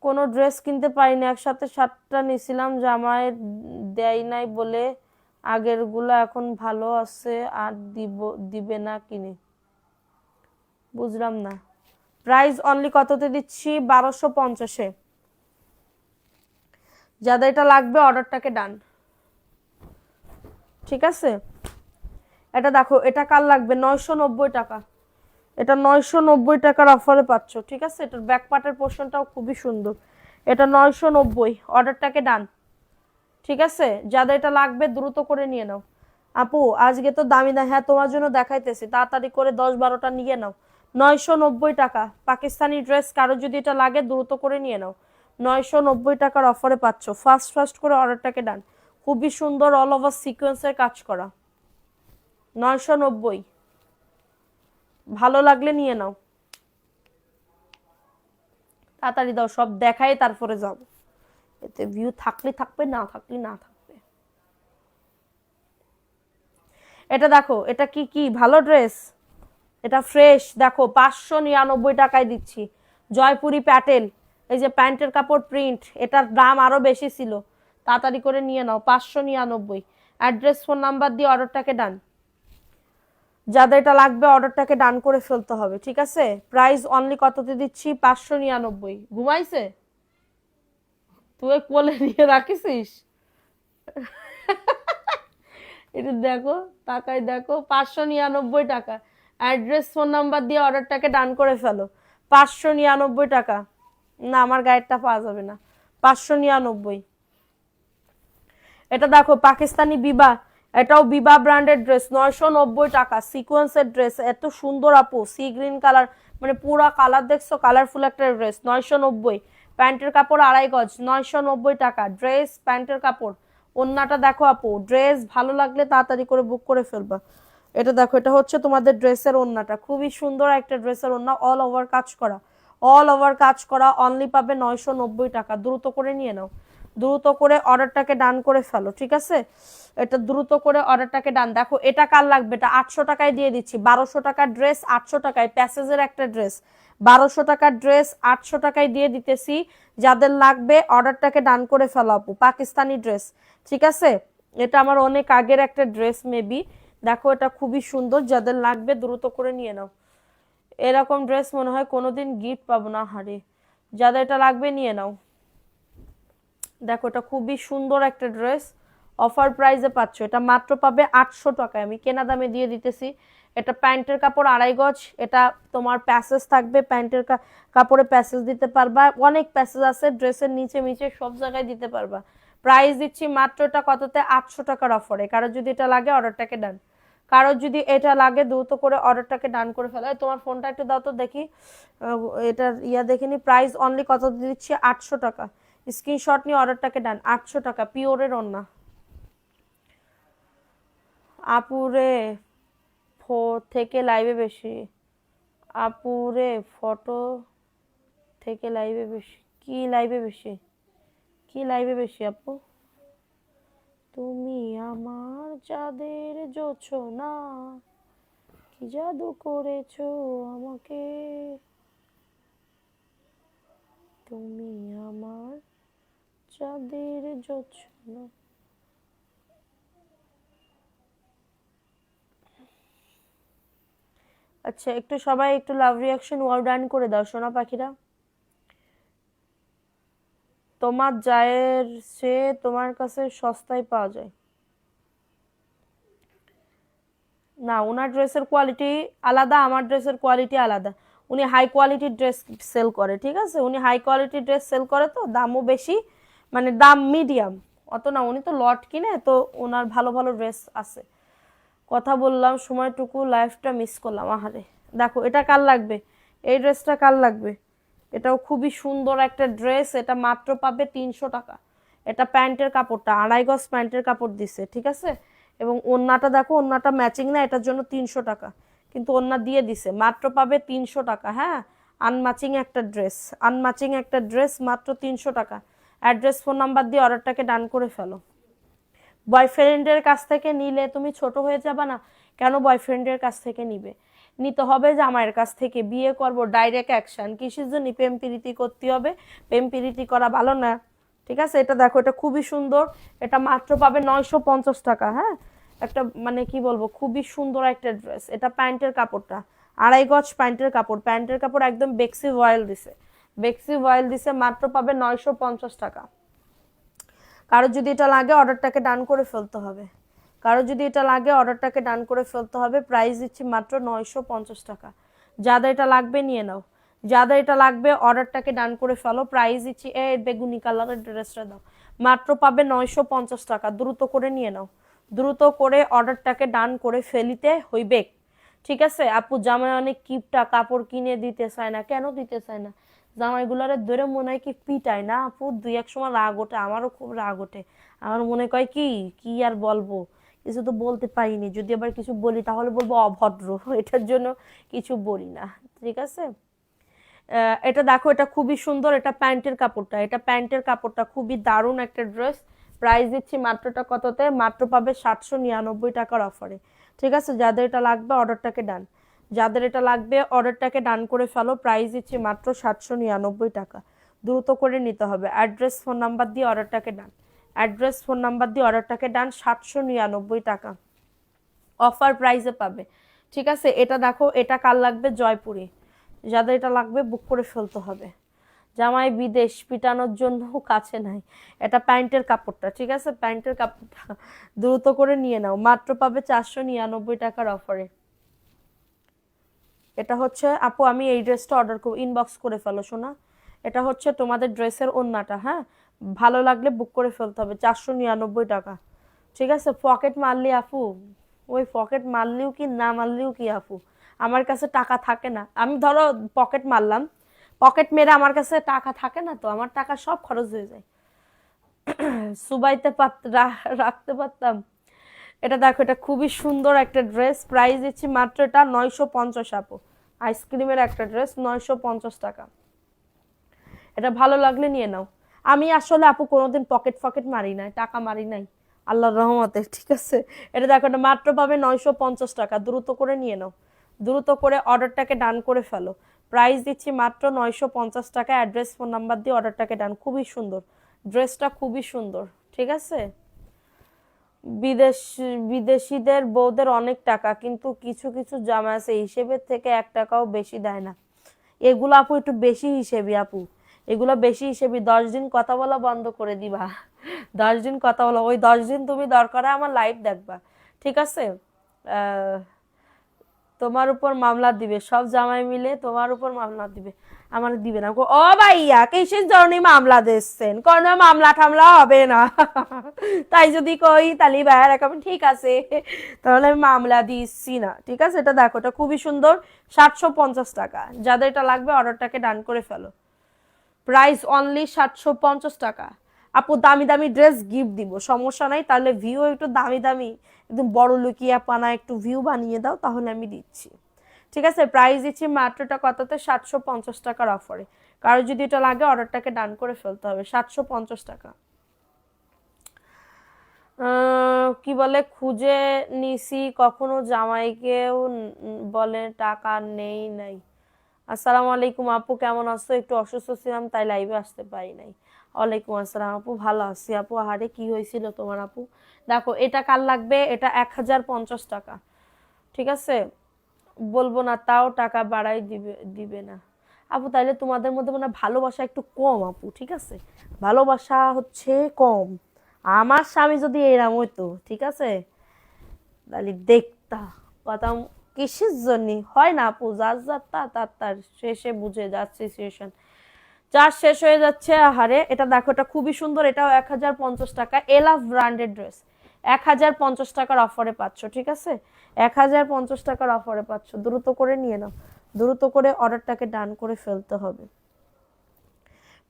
কোনো ড্রেস কিনতে পারিনি, একসাথে 7টা নিছিলাম, জামায় দেয় নাই বলে আগের গুলো এখন ভালো আছে, আর দিবে না কিনে। বুঝলাম না, প্রাইস অনলি কততে দিচ্ছি? 1250-এ। যাদের এটা লাগবে অর্ডারটাকে ডান, ঠিক আছে। এটা দেখো, এটা কার লাগবে? 990 টাকা, এটা 990 টাকার অফারে পাচ্ছ, ঠিক আছে। এটার ব্যাক পার্টের পোর্শনটাও খুবই সুন্দর। এটা 990, অর্ডারটাকে ডান, ঠিক আছে। যাদের এটা লাগবে দ্রুত করে নিয়ে নাও আপু, আজকে তো দামি না, হ্যাঁ তোমার জন্য দেখাইতেছি, তাড়াতাড়ি করে 10-12টা নিয়ে নাও। 990 টাকা পাকিস্তানি ড্রেস, কারো যদি এটা লাগে দ্রুত করে নিয়ে নাও। 990 টাকার অফারে পাচ্ছ, ফার্স্ট ফার্স্ট করে অর্ডারটাকে ডান। খুবই সুন্দর অল ওভার সিকোয়েন্সের কাজ করা, 990। ভালো লাগলে নিয়ে নাও, তাড়াতাড়ি দাও, সব দেখাই তারপরে যাও, এতে ভিউ থাকলে থাকবে, না থাকলে না থাকবে। এটা দেখো, এটা কি কি ভালো ড্রেস, এটা ফ্রেশ, দেখো 599 টাকায় দিচ্ছি, জয়পুরি প্যাটেল। এই যে প্যান্টের কাপড় প্রিন্ট, এটার দাম আরো বেশি ছিল, তাড়াতাড়ি করে নিয়ে নাও, 599। অ্যাড্রেস ফোন নাম্বার দিয়ে অর্ডারটাকে ডান। যাদের এটা লাগবে অর্ডারটাকে ডান করে ফেলতে হবে, ঠিক আছে। প্রাইস অনলি কততে দিচ্ছি? 599। ঘুমাইছে? তুই কোলে নিয়ে রাখিস? এটা দেখো, তাকাই দেখো, 599 টাকা। অ্যাড্রেস ফোন নাম্বার দিয়ে অর্ডারটাকে ডান করে ফেলো, 599 টাকা। না, আমার গাইডটা পাওয়া যাবে না, 599। এটা দেখো পাকিস্তানি বিবা, এটাও বিবা ব্র্যান্ডের ড্রেস, 990 টাকা, সিকোয়েন্সের ড্রেস, এত সুন্দর আপু, সি গ্রিন কালার, মানে পুরা কালার দেখছো, কালারফুল একটা ড্রেস, 990। প্যান্টের কাপড় 2.5 গজ, 990 টাকা ড্রেস, প্যান্টের কাপড়। ওন্নাটা দেখো আপু, ড্রেস ভালো লাগলে তাড়াতাড়ি করে বুক করে ফেলবা। এটা দেখো, এটা হচ্ছে তোমাদের ড্রেসের ওন্নাটা, খুবই সুন্দর একটা ড্রেসের ওন্না, অল ওভার কাজ করা, অল ওভার কাজ করা, অনলি পাবে 990 টাকা। দ্রুত করে নিয়ে নাও, দ্রুত করে অর্ডারটাকে ডান করে ফেলো, ঠিক আছে। এটা দ্রুত করে অর্ডারটাকে ডান। দেখো এটা কার লাগবে? এটা 800 টাকায় দিয়ে দিচ্ছি, 1200 টাকার ড্রেস 800 টাকায়, প্যাসেজের একটা ড্রেস, 1200 টাকার ড্রেস 800 টাকায় দিয়ে দিতেছি। যাদের লাগবে অর্ডারটাকে ডান করে ফেলো আপু, পাকিস্তানি ড্রেস, ঠিক আছে। এটা আমার অনেক আগের একটা ড্রেস মেবি, দেখো এটা খুবই সুন্দর, যাদের লাগবে দ্রুত করে নিয়ে নাও। এরকম ড্রেস মনে হয় কোনোদিন গিফট পাবো না, হারে। যাদের এটা লাগবে নিয়ে নাও। দেখো এটা খুবই সুন্দর একটা ড্রেস, অফার প্রাইসে পাচ্ছ, এটা মাত্র পাবে 800 টাকায়, আমি কেনা দামে দিয়ে দিতেছি। এটা প্যান্টের কাপড় 2.5 গজ, এটা তোমার প্যাসেজ থাকবে, প্যান্টের কাপড়ে প্যাসেজ দিতে পারবা, অনেক প্যাসেজ আছে ড্রেসের নিচে নিচে সব জায়গায় দিতে পারবা। প্রাইস দিচ্ছি মাত্র এটা কততে? 800 টাকার অফারে। কারো যদি এটা লাগে অর্ডারটাকে ডান, কারো যদি এটা লাগে দ্রুত করে অর্ডারটাকে ডান করে ফেলো। তোমার ফোনটা একটু দাও তো দেখি, এটার দেখিনি, প্রাইস অনলি কত দিচ্ছি? 800 টাকা। স্ক্রিনশট নিয়ে অর্ডারটাকে ডান, 800 টাকা, পিওরের ওন্না। আপুরে থেকে লাইভে বেশি, আপুরে ফটো থেকে লাইভে বেশি, কি লাইভে বেশি, কি লাইভে বেশি আপু? তুমি আমার চাঁদের জোছনা, কি জাদু করেছো আমাকে, তুমি আমার চাঁদের জোছনা। আচ্ছা, একটু সবাই একটু লাভ রিয়াকশন ওয়ার্ড ডান করে দাও সোনা পাখিরা। তোমার জায়ের সে তোমার কাছে সস্তায় পাওয়া যায় না, ওনার ড্রেসের কোয়ালিটি আলাদা, আমার ড্রেসের কোয়ালিটি আলাদা। উনি হাই কোয়ালিটির ড্রেস সেল করে, ঠিক আছে, উনি হাই কোয়ালিটির ড্রেস সেল করে, তো দামও বেশি, মানে দাম মিডিয়াম, অত না, উনি তো লট কিনে, তো ওনার ভালো ভালো ড্রেস আছে। কথা বললাম সময়টুকু, লাইফটা মিস করলাম, আহারে। দেখো এটা কার লাগবে? এই ড্রেসটা কার লাগবে? এটাও খুবই সুন্দর একটা ড্রেস, এটা মাত্র পাবে 300 টাকা। এটা প্যান্টের কাপড়টা 2.5 গজ প্যান্টের কাপড় দিছে, ঠিক আছে? এবং ওড়নাটা দেখো, ওড়নাটা ম্যাচিং না, এটার জন্য 300 টাকা, কিন্তু ওড়না দিয়ে দিছে, মাত্র পাবে 300 টাকা। হ্যাঁ, আনম্যাচিং একটা ড্রেস, আনম্যাচিং একটা ড্রেস, মাত্র 300 টাকা। অ্যাড্রেস ফোন নাম্বার দিয়ে অর্ডারটাকে ডান করে ফেলো। বয়ফ্রেন্ডের কাছ থেকে নিলে তুমি ছোট হয়ে যাবে না? কেন বয়ফ্রেন্ডের কাছ থেকে নিবে? নিতে হবে জামাইয়ের কাছ থেকে। বিয়ে করব, ডাইরেক্ট অ্যাকশন, কিসের জন্য প্রেম প্রীতি করতে হবে? প্রেম প্রীতি করা ভালো না, ঠিক আছে? এটা দেখো, এটা খুবই সুন্দর, এটা মাত্র পাবে 950 টাকা। হ্যাঁ, একটা মানে কি বলবো, খুবই সুন্দর একটা ড্রেস। এটা প্যান্টের কাপড়টা 2.5 গজ প্যান্টের কাপড়, প্যান্টের কাপড় একদম বেক্সি ভয়েল দিছে, বেক্সি ভয়েল দিছে, মাত্র পাবে 950 টাকা। কারো যদি এটা লাগে অর্ডারটাকে ডান করে ফেলতে হবে, কারো যদি এটা লাগে অর্ডারটাকে ডান করে ফেলতে হবে। প্রাইস দিচ্ছি মাত্র 950 টাকা। যাদের এটা লাগবে নিয়ে নাও, যাদের এটা লাগবে অর্ডারটাকে ডান করে ফেলো। প্রাইস দিচ্ছি, এই বেগুনি কালারের ড্রেসটা দাও, মাত্র পাবে 950 টাকা। দ্রুত করে নিয়ে নাও, দ্রুত করে অর্ডারটাকে ডান করে ফেলিতে হইবে, ঠিক আছে? আপু জামাই অনেক কিপটা, কাপড় কিনে দিতে চায় না, কেন দিতে চায় না? জামাইগুলারে ধরে মনে হয় কি পিটায় না আপু, দুই এক সময় রাগ ওঠে, আমারও খুব রাগ ওঠে। আমার মনে কয় কি কি আর বলবো, কিছু তো বলতে পারিনি, যদি আবার কিছু বলি তাহলে বলবো অভদ্র, এটার জন্য কিছু বলি না, ঠিক আছে? এটা দেখো, এটা খুবই সুন্দর, এটা প্যান্টের কাপড়টা, এটা প্যান্টের কাপড়টা খুবই দারুণ একটা ড্রেস। প্রাইস দিচ্ছি মাত্রটা কততে? মাত্র পাবে 799 টাকার অফারে, ঠিক আছে? যাদের এটা লাগবে অর্ডারটাকে ডান, যাদের এটা লাগবে অর্ডারটাকে ডান করে ফেলো। প্রাইস দিচ্ছি মাত্র 799 টাকা। দ্রুত করে নিতে হবে। অ্যাড্রেস ফোন নাম্বার দিয়ে অর্ডারটাকে ডান, অ্যাড্রেস ফোন নাম্বার দিয়ে অর্ডারটাকে ডান। 799 টাকা অফার প্রাইসে পাবে, ঠিক আছে? এটা দেখো, এটা কার লাগবে? জয়পুরি। যাদের এটা লাগবে বুক করে ফেলতে হবে। জামাই বিদেশ, পিটানোর জন্য কাছে নাই। এটা প্যান্টের কাপড়টা, ঠিক আছে? প্যান্টের কাপড়টা দ্রুত করে নিয়ে নাও, মাত্র পাবে 499 টাকার অফারে। এটা হচ্ছে আপু, আমি এই ড্রেসটা অর্ডার করব, ইনবক্স করে ফেলো শোনা। এটা হচ্ছে তোমাদের ড্রেসের ওড়নাটা। হ্যাঁ, ভালো লাগলে বুক করে ফেলতে হবে, 499 টাকা, ঠিক আছে? পকেট মারলি আপু, ওই পকেট মারলিও কি না মারলিও কি আপু, আমার কাছে টাকা থাকে না। আমি ধরো পকেট মারলাম, পকেট মেরে আমার কাছে টাকা থাকে না, তো আমার টাকা সব খরচ হয়ে যায়, সুবাইতে রাখতে পারতাম। এটা দেখো, এটা খুবই সুন্দর একটা ড্রেস। প্রাইস দিচ্ছি মাত্র এটা 950 আপু। আইসক্রিমের একটা ড্রেস, 950 টাকা। এটা ভালো লাগলে নিয়ে নাও। আমি আসলে আপু কোনোদিন পকেট ফকেট মারি নাই, টাকা মারি নাই, আল্লাহর রহমতে, ঠিক আছে? এটা দেখো, এটা মাত্র পাবে 950 টাকা। দ্রুত করে নিয়ে নাও, দ্রুত করে অর্ডারটাকে ডান করে ফেলো। প্রাইস দিচ্ছি মাত্র 950 টাকা। অ্যাড্রেস ফোন নাম্বার দিয়ে অর্ডারটাকে ডান। খুবই সুন্দর ড্রেসটা, খুবই সুন্দর, ঠিক আছে? বিদেশ, বিদেশিদের বউদের অনেক টাকা, কিন্তু কিছু কিছু জামা আছে হিসেবের থেকে 1 টাকাও বেশি দেয় না। এগুলো আপু একটু বেশি হিসেবি আপু, এগুলো বেশি হিসেবি। 10 দিন কথা বলা বন্ধ করে দিবা, 10 দিন কথা বলা, ওই 10 দিন তুমি দরকার আমার লাইভ দেখবা, ঠিক আছে? আহ তোমার উপর মামলা দিবে, সব জামাই মিলে তোমার উপর মামলা দিবে, আমার দিবে না। ও ভাইয়া কিসের জন্য মামলা দিচ্ছেন? কোনো মামলা টামলা হবে না। তাই যদি কই তাহলে ভাইয়ার এখন ঠিক আছে, তাহলে আমি মামলা দিচ্ছি না, ঠিক আছে? এটা দেখো, এটা খুবই সুন্দর, 750 টাকা। যাদের এটা লাগবে অর্ডারটাকে ডান করে ফেলো। প্রাইস অনলি 750 টাকা। আপু দামি দামি ড্রেস গিফট দিব, সমস্যা নাই, তাহলে ভিউ একটু দামি দামি, একদম বড় লুকিয়া পানা একটু ভিউ বানিয়ে দাও, তাহলে আমি দিচ্ছি, ঠিক আছে? প্রাইস দিচ্ছি মাত্রটা কততে? 750 টাকার অফারে। কারো যদি এটা লাগে অর্ডারটাকে ডান করে ফেলতে হবে, 750 টাকা। কি বলে, খুঁজে নিছি কখনো জামাইকেও বলে টাকা নেই নাই। আসসালামু আলাইকুম আপু, কেমন আছো? একটু অসুস্থ ছিলাম তাই লাইভে আসতে পারি নাই। ওয়ালাইকুম আসসালাম আপু, ভালো আছি আপু। আহারে কি হয়েছিল তোমার আপু? দেখো, এটা কার লাগবে? এটা 1050 টাকা, ঠিক আছে? বলবো না, তাও টাকা বাড়াই দিবে, দিবে না আপু। তাইলে তোমাদের মধ্যে মানে ভালোবাসা একটু কম আপু, ঠিক আছে? ভালোবাসা হচ্ছে কম। আমার স্বামী যদি এরাম হইতো, ঠিক আছে, তাহলে দেখতা কথা। কিসের জন্য হয় না আপু? যার যার তার শেষে বুঝে যাচ্ছে সিচুয়েশন, চার্জ শেষ হয়ে যাচ্ছে। আহারে, এটা দেখো, এটা খুবই সুন্দর, এটাও 1050 টাকা। এলাফ ব্র্যান্ডেড ড্রেস, 1050 টাকার অফারে পাচ্ছ, ঠিক আছে? 1050 টাকার অফারে পাচ্ছ, দ্রুত করে নিয়ে নাও, দ্রুত করে অর্ডারটাকে ডান করে ফেলতে হবে।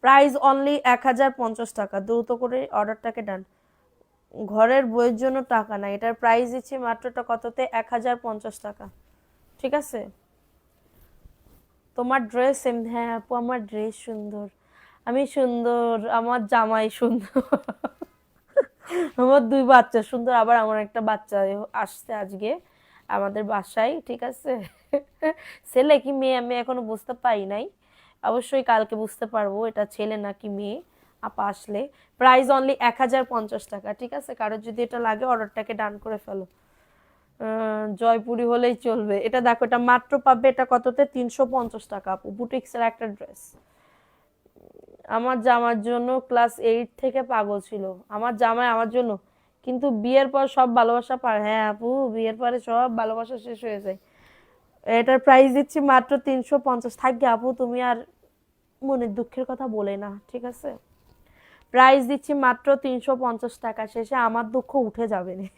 প্রাইস অনলি 1050 টাকা, দ্রুত করে অর্ডারটাকে ডান। ঘরের বইয়ের জন্য টাকা নাই, এটার প্রাইস দিচ্ছি মাত্রটা কততে, 1050 টাকা। ঠিক আছে, তোমার ড্রেস এমনি, হ্যাঁ আপু আমার ড্রেস সুন্দর, আমি সুন্দর, আমার জামাই সুন্দর, আমার 2 বাচ্চা সুন্দর, আবার আমার একটা বাচ্চা আসছে আজকে আমাদের বাসায়। ঠিক আছে, ছেলে কি মেয়ে আমি এখনো বুঝতে পারি নাই, অবশ্যই কালকে বুঝতে পারবো এটা ছেলে নাকি মেয়ে আপা আসলে। প্রাইস অনলি 1050 টাকা। ঠিক আছে, কারোর যদি এটা লাগে অর্ডারটাকে ডান করে ফেলো। জয়পুরি হলেই চলবে। এটা দেখো, এটা মাত্র পাবে এটা কততে, 350 টাকা আপু, বুটিক্সের একটা ড্রেস। আমার জামার জন্য ক্লাস 8 থেকে পাগল ছিল আমার জামাই আমার জন্য, কিন্তু বিয়ের পর সব ভালোবাসা পার, হ্যাঁ আপু বিয়ের পরে সব ভালোবাসা শেষ হয়ে যায়। এটার প্রাইস দিচ্ছি মাত্র 350। থাকবে আপু, তুমি আর মনের দুঃখের কথা বলে না, ঠিক আছে? প্রাইস দিচ্ছি মাত্র 350 টাকা, শেষে আমার দুঃখ উঠে যাবে না।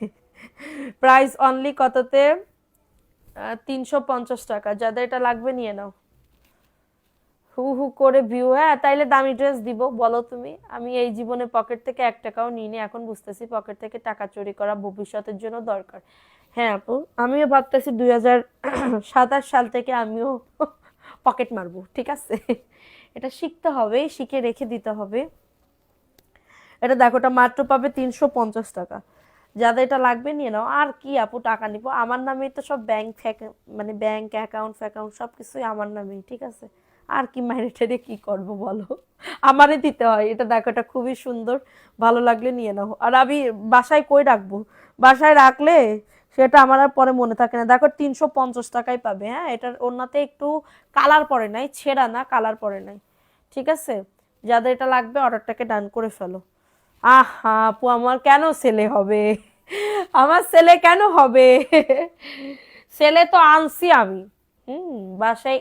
প্রাইস অনলি কততে, 350 টাকা। যাদের এটা লাগবে নিয়ে নাও। হু হু করে ভিউ, হ্যাঁ তাইলে দামি ড্রেস দিব বলো তুমি? আমি এই জীবনে পকেট থেকে 1 টাকাও নিইনি, এখন বুঝতেছি পকেট থেকে টাকা চুরি করা ভবিষ্যতের জন্য দরকার। হ্যাঁ আপু, আমিও ভাবতেছি 2027 সাল থেকে আমিও পকেট মারবো, ঠিক আছে? এটা শিখতে হবে, শিখে রেখে দিতে হবে। এটা দেখো, এটা মাত্র পাবে 350 টাকা। যাদের এটা লাগবে নিয়ে নাও। আর কি আপু টাকা নিবো, আমার নামেই তো সব ব্যাংক, মানে ব্যাংক অ্যাকাউন্ট ফ্যাকাউন্ট সব কিছুই আমার নামেই, ঠিক আছে? আর কি মাইনে টেনে কি করবো বলো, আমারই দিতে হয়। এটা দেখো, এটা খুবই সুন্দর, ভালো লাগলে নিয়ে নাও। আর আমি বাসায় কই রাখবো, বাসায় রাখলে সেটা আমার আর পরে মনে থাকে না। দেখো 350 টাকায় পাবে। হ্যাঁ, এটার ওড়নাতে একটু কালার পড়ে নাই, ছেঁড়া না, কালার পড়ে নাই, ঠিক আছে? যাদের এটা লাগবে অর্ডারটাকে ডান করে ফেলো। আহা আপু, আমার কেন ছেলে হবে, আমার ছেলে কেন হবে, ছেলে তো আনছি আমি, বাসায়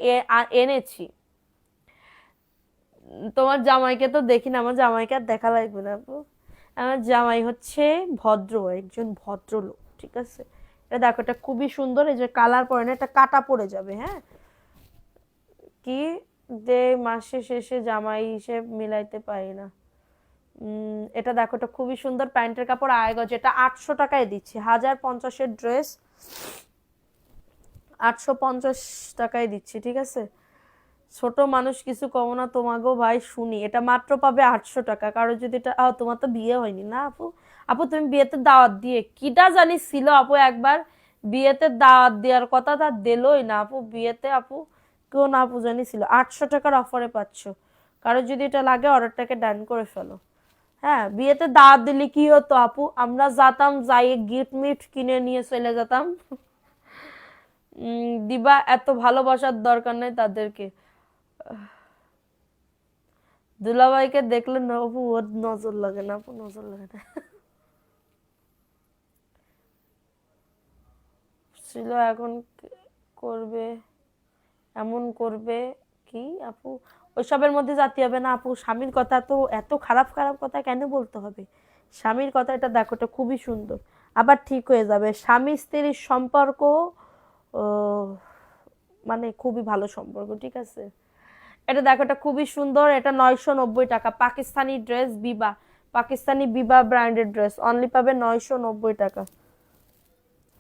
এনেছি। তোমার জামাইকে তো দেখি না, আমার জামাইকে আর দেখা লাগবে না আপু। আমার জামাই হচ্ছে ভদ্র, একজন ভদ্রলোক, ঠিক আছে? এটা দেখো, এটা খুবই সুন্দর, এই যে কালার পরে না, এটা কাটা পড়ে যাবে। হ্যাঁ, কি যে মাসে শেষে জামাই হিসেব মিলাইতে পারি না। এটা দেখো, এটা খুবই সুন্দর, প্যান্টের কাপড় আয় গজ, এটা 800 টাকায় দিচ্ছি। 1050-এর ড্রেস 850 টাকায় দিচ্ছি, ঠিক আছে? ছোট মানুষ কিছু কম না তোমাকেও ভাই, শুনি। এটা মাত্র পাবে 800 টাকা। কারো যদি এটা, তোমার তো বিয়ে হয়নি না আপু? আপু তুমি বিয়েতে দাওয়াত দিয়ে কিটা জানি ছিল আপু, একবার বিয়েতে দাওয়াত দেওয়ার কথা, তা দিলই না আপু বিয়েতে। আপু কেউ না আপু জানি ছিল, 800 টাকার অফারে পাচ্ছ। কারো যদি এটা লাগে অর্ডারটাকে ডান করে ফেলো। হ্যাঁ, বিয়েতে দাওয়াত দিলে কি হতো আপু, আমরা যেতাম, যাই গিফট মিফট কিনে নিয়ে চলে যেতাম। দিবা, এত ভালোবাসার দরকার নেই তাদেরকে। দুলাভাইকে দেখলে না আপু, ওর নজর লাগে না আপু, নজর লাগে না। ছিল, এখন করবে, এমন করবে কি আপু? ওইসবের মধ্যে জাতি হবে না আপু। স্বামীর কথা তো এত খারাপ খারাপ কথা কেন বলতে হবে? স্বামীর কথা, এটা দেখো, এটা খুবই সুন্দর, আবার ঠিক হয়ে যাবে। স্বামী স্ত্রীর সম্পর্ক মানে খুবই ভালো সম্পর্ক, ঠিক আছে? এটা দেখো, এটা খুবই সুন্দর, এটা 990 টাকা। পাকিস্তানি ড্রেস, বিবা, পাকিস্তানি বিবা ব্র্যান্ডেড ড্রেস, অনলি পাবে 990 টাকা।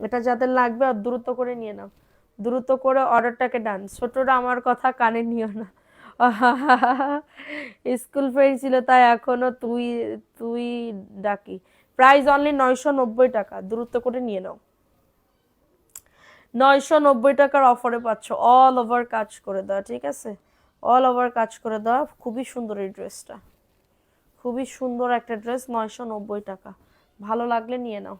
এটা যাদের লাগবে দ্রুত করে নিয়ে নাও, দ্রুত করে অর্ডারটাকে ডান। ছোটরা আমার কথা কানে নিও না। স্কুল ফ্রেন্ড ছিল তাই এখনো তুই তুই ডাকি। প্রাইস অনলি 990 টাকা, দ্রুত করে নিয়ে নাও। 990 টাকার অফারে পাচ্ছ, অল ওভার কাজ করে দেওয়া, ঠিক আছে? অল ওভার কাজ করে দেওয়া, খুবই সুন্দর এই ড্রেসটা, খুবই সুন্দর একটা ড্রেস, 990 টাকা। ভালো লাগলে নিয়ে নাও।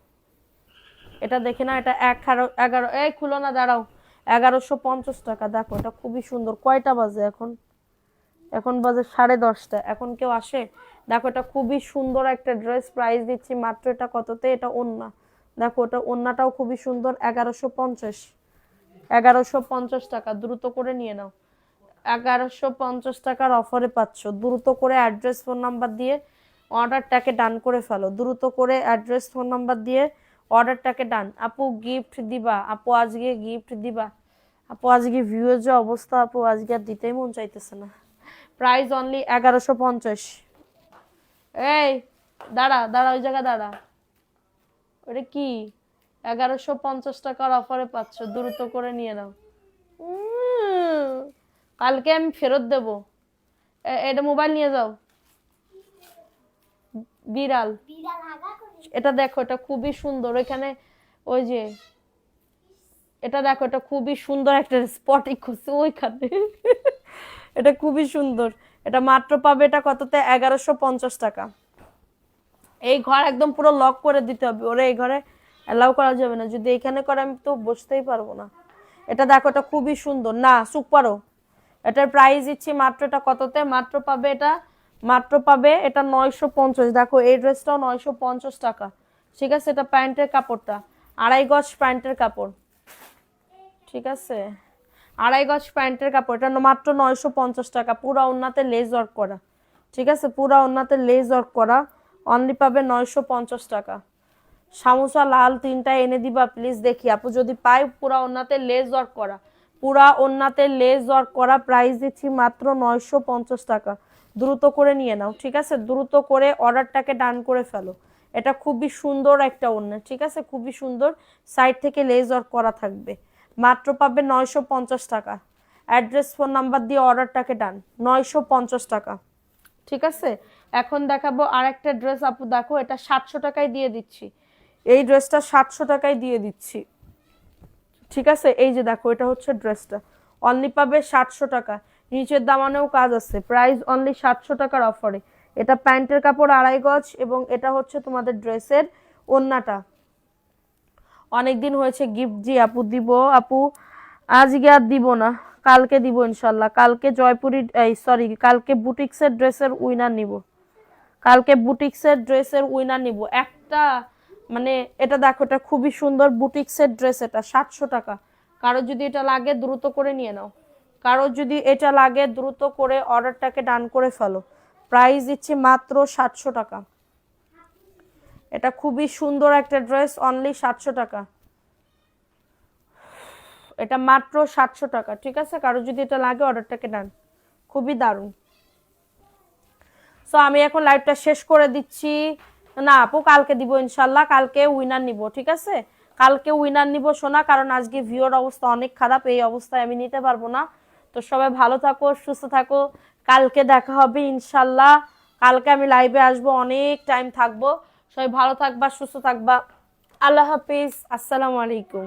এটা দেখে না, এটা 11, এই খুলো না, দাঁড়াও, 1150 টাকা। দেখো, এটা খুবই সুন্দর। কয়টা বাজে এখন? এখন বাজে 10:30। এখন কেউ আসে? দেখো, এটা খুবই সুন্দর একটা ড্রেস, প্রাইস দিচ্ছি মাত্র এটা কততে, এটা ওন্না, দেখো ওটা ওন্নাটাও খুবই সুন্দর, 1150, 1150 টাকা, দ্রুত করে নিয়ে নাও। 1150 টাকার অফারে পাচ্ছ, দ্রুত করে অ্যাড্রেস ফোন নাম্বার দিয়ে অর্ডারটাকে ডান করে ফেলো, দ্রুত করে অ্যাড্রেস ফোন নাম্বার দিয়ে অর্ডারটাকে ডান। আপু গিফট দিবা, আপু আজকে গিফট দিবা, আপু আজকে ভিউয়ের যে অবস্থা আপু আজকে আর দিতেই মন চাইতেছে না। Price only 1150। এই দাঁড়া দাঁড়া, ওই জায়গা দাঁড়া। ওটা কি? 1150 টাকার অফারে পাচ্ছ, দ্রুত করে নিয়ে নাও। কালকে আমি ফেরত দেব। এটা মোবাইল নিয়ে যাও। বিড়াল, এটা দেখো, এটা খুবই সুন্দর। এখানে ওই যে এটা দেখো, এটা খুবই সুন্দর একটা স্পটিং করছে ওইখানে। এটা খুবই সুন্দর। এটা মাত্র পাবে, এটা কততে? 1150 টাকা। এই ঘর একদম পুরো লক করে দিতে হবে, ওরে এই ঘরে অ্যালাউ করা যাবে না। যদি এখানে করে আমি তো বসতেই পারবো না। এটা দেখো, এটা খুবই সুন্দর না, চুপ করো। এটার প্রাইস দিচ্ছি মাত্র, এটা কততে? মাত্র পাবে এটা, মাত্র পাবে এটা 950। দেখো এই ড্রেসটাও 950 টাকা। ঠিক আছে, এটা প্যান্টের কাপড়টা 2.5 গজ প্যান্টের কাপড়। ঠিক আছে, 2.5 গজ প্যান্টের কাপড়, এটা মাত্র 950 টাকা। পুরা ওন্নাতে লেস ওয়ার্ক করা। ঠিক আছে, পুরা ওন্নাতে লেস ওয়ার্ক করা। অনলি পাবে 950 টাকা। সামোসা লাল 3টা এনে দিবা প্লিজ, দেখি আপু যদি পাই। পুরা ওন্নাতে লেস ওয়ার্ক করা, পুরা ওন্নাতে লেস ওয়ার্ক করা। প্রাইস দিচ্ছি মাত্র 950 টাকা। দ্রুত করে নিয়ে নাও। ঠিক আছে, দ্রুত করে অর্ডারটাকে ডান করে ফেলো। এটা খুবই সুন্দর একটা ওন্না। ঠিক আছে, খুবই সুন্দর। সাইড থেকে লেস ওয়ার্ক করা থাকবে। মাত্র পাবে 950 টাকা। অ্যাড্রেস ফোন নাম্বার দিয়ে অর্ডারটাকে ডান। 950 টাকা। ঠিক আছে, এখন দেখাবো আরেকটা ড্রেস আপু। দেখো এটা 700 টাকায় দিয়ে দিচ্ছি। এই ড্রেসটা 700 টাকায় দিয়ে দিচ্ছি। ঠিক আছে, এই যে দেখো, এটা হচ্ছে ড্রেসটা। অনলি পাবে 700 টাকা। নিচের দামানেও কাজ আছে। প্রাইস অনলি 700 টাকার অফারে। এটা প্যান্টের কাপড় 2.5 গজ এবং এটা হচ্ছে তোমাদের ড্রেসের ওন্নাটা। অনেকদিন হয়েছে গিফট জি আপু দিব আপু, আজকে আর দিব না, কালকে দিব ইনশাল্লাহ। কালকে জয়পুরি, সরি, কালকে বুটিক্সের ড্রেসের উইনার নিব। কালকে বুটিক্সের ড্রেসের উইনার নিব একটা। মানে এটা দেখো, এটা খুবই সুন্দর বুটিক্সের ড্রেস। এটা 700 টাকা। কারো যদি এটা লাগে দ্রুত করে নিয়ে নাও। কারো যদি এটা লাগে দ্রুত করে অর্ডারটাকে ডান করে ফেলো। প্রাইস দিচ্ছি মাত্র 700 টাকা। এটা খুবই সুন্দর একটা ড্রেস, অনলি 700 টাকা। এটা মাত্র 700 টাকা। ঠিক আছে, কারো যদি এটা লাগে অর্ডারটাকে ডান। খুবই দারুণ। সো আমি এখন লাইভটা শেষ করে দিচ্ছি। না আপু, কালকে দিব ইনশাল্লাহ। কালকে উইনার নিব। ঠিক আছে, কালকে উইনার নিব সোনা, কারণ আজকে ভিউর অবস্থা অনেক খারাপ। এই অবস্থায় আমি নিতে পারবো না। তো সবাই ভালো থাকো, সুস্থ থাকো। কালকে দেখা হবে ইনশাল্লাহ। কালকে আমি লাইভে আসবো, অনেক টাইম থাকবো। সবাই ভালো থাকবা, সুস্থ থাকবা। আল্লাহ হাফিজ, আসসালামু আলাইকুম।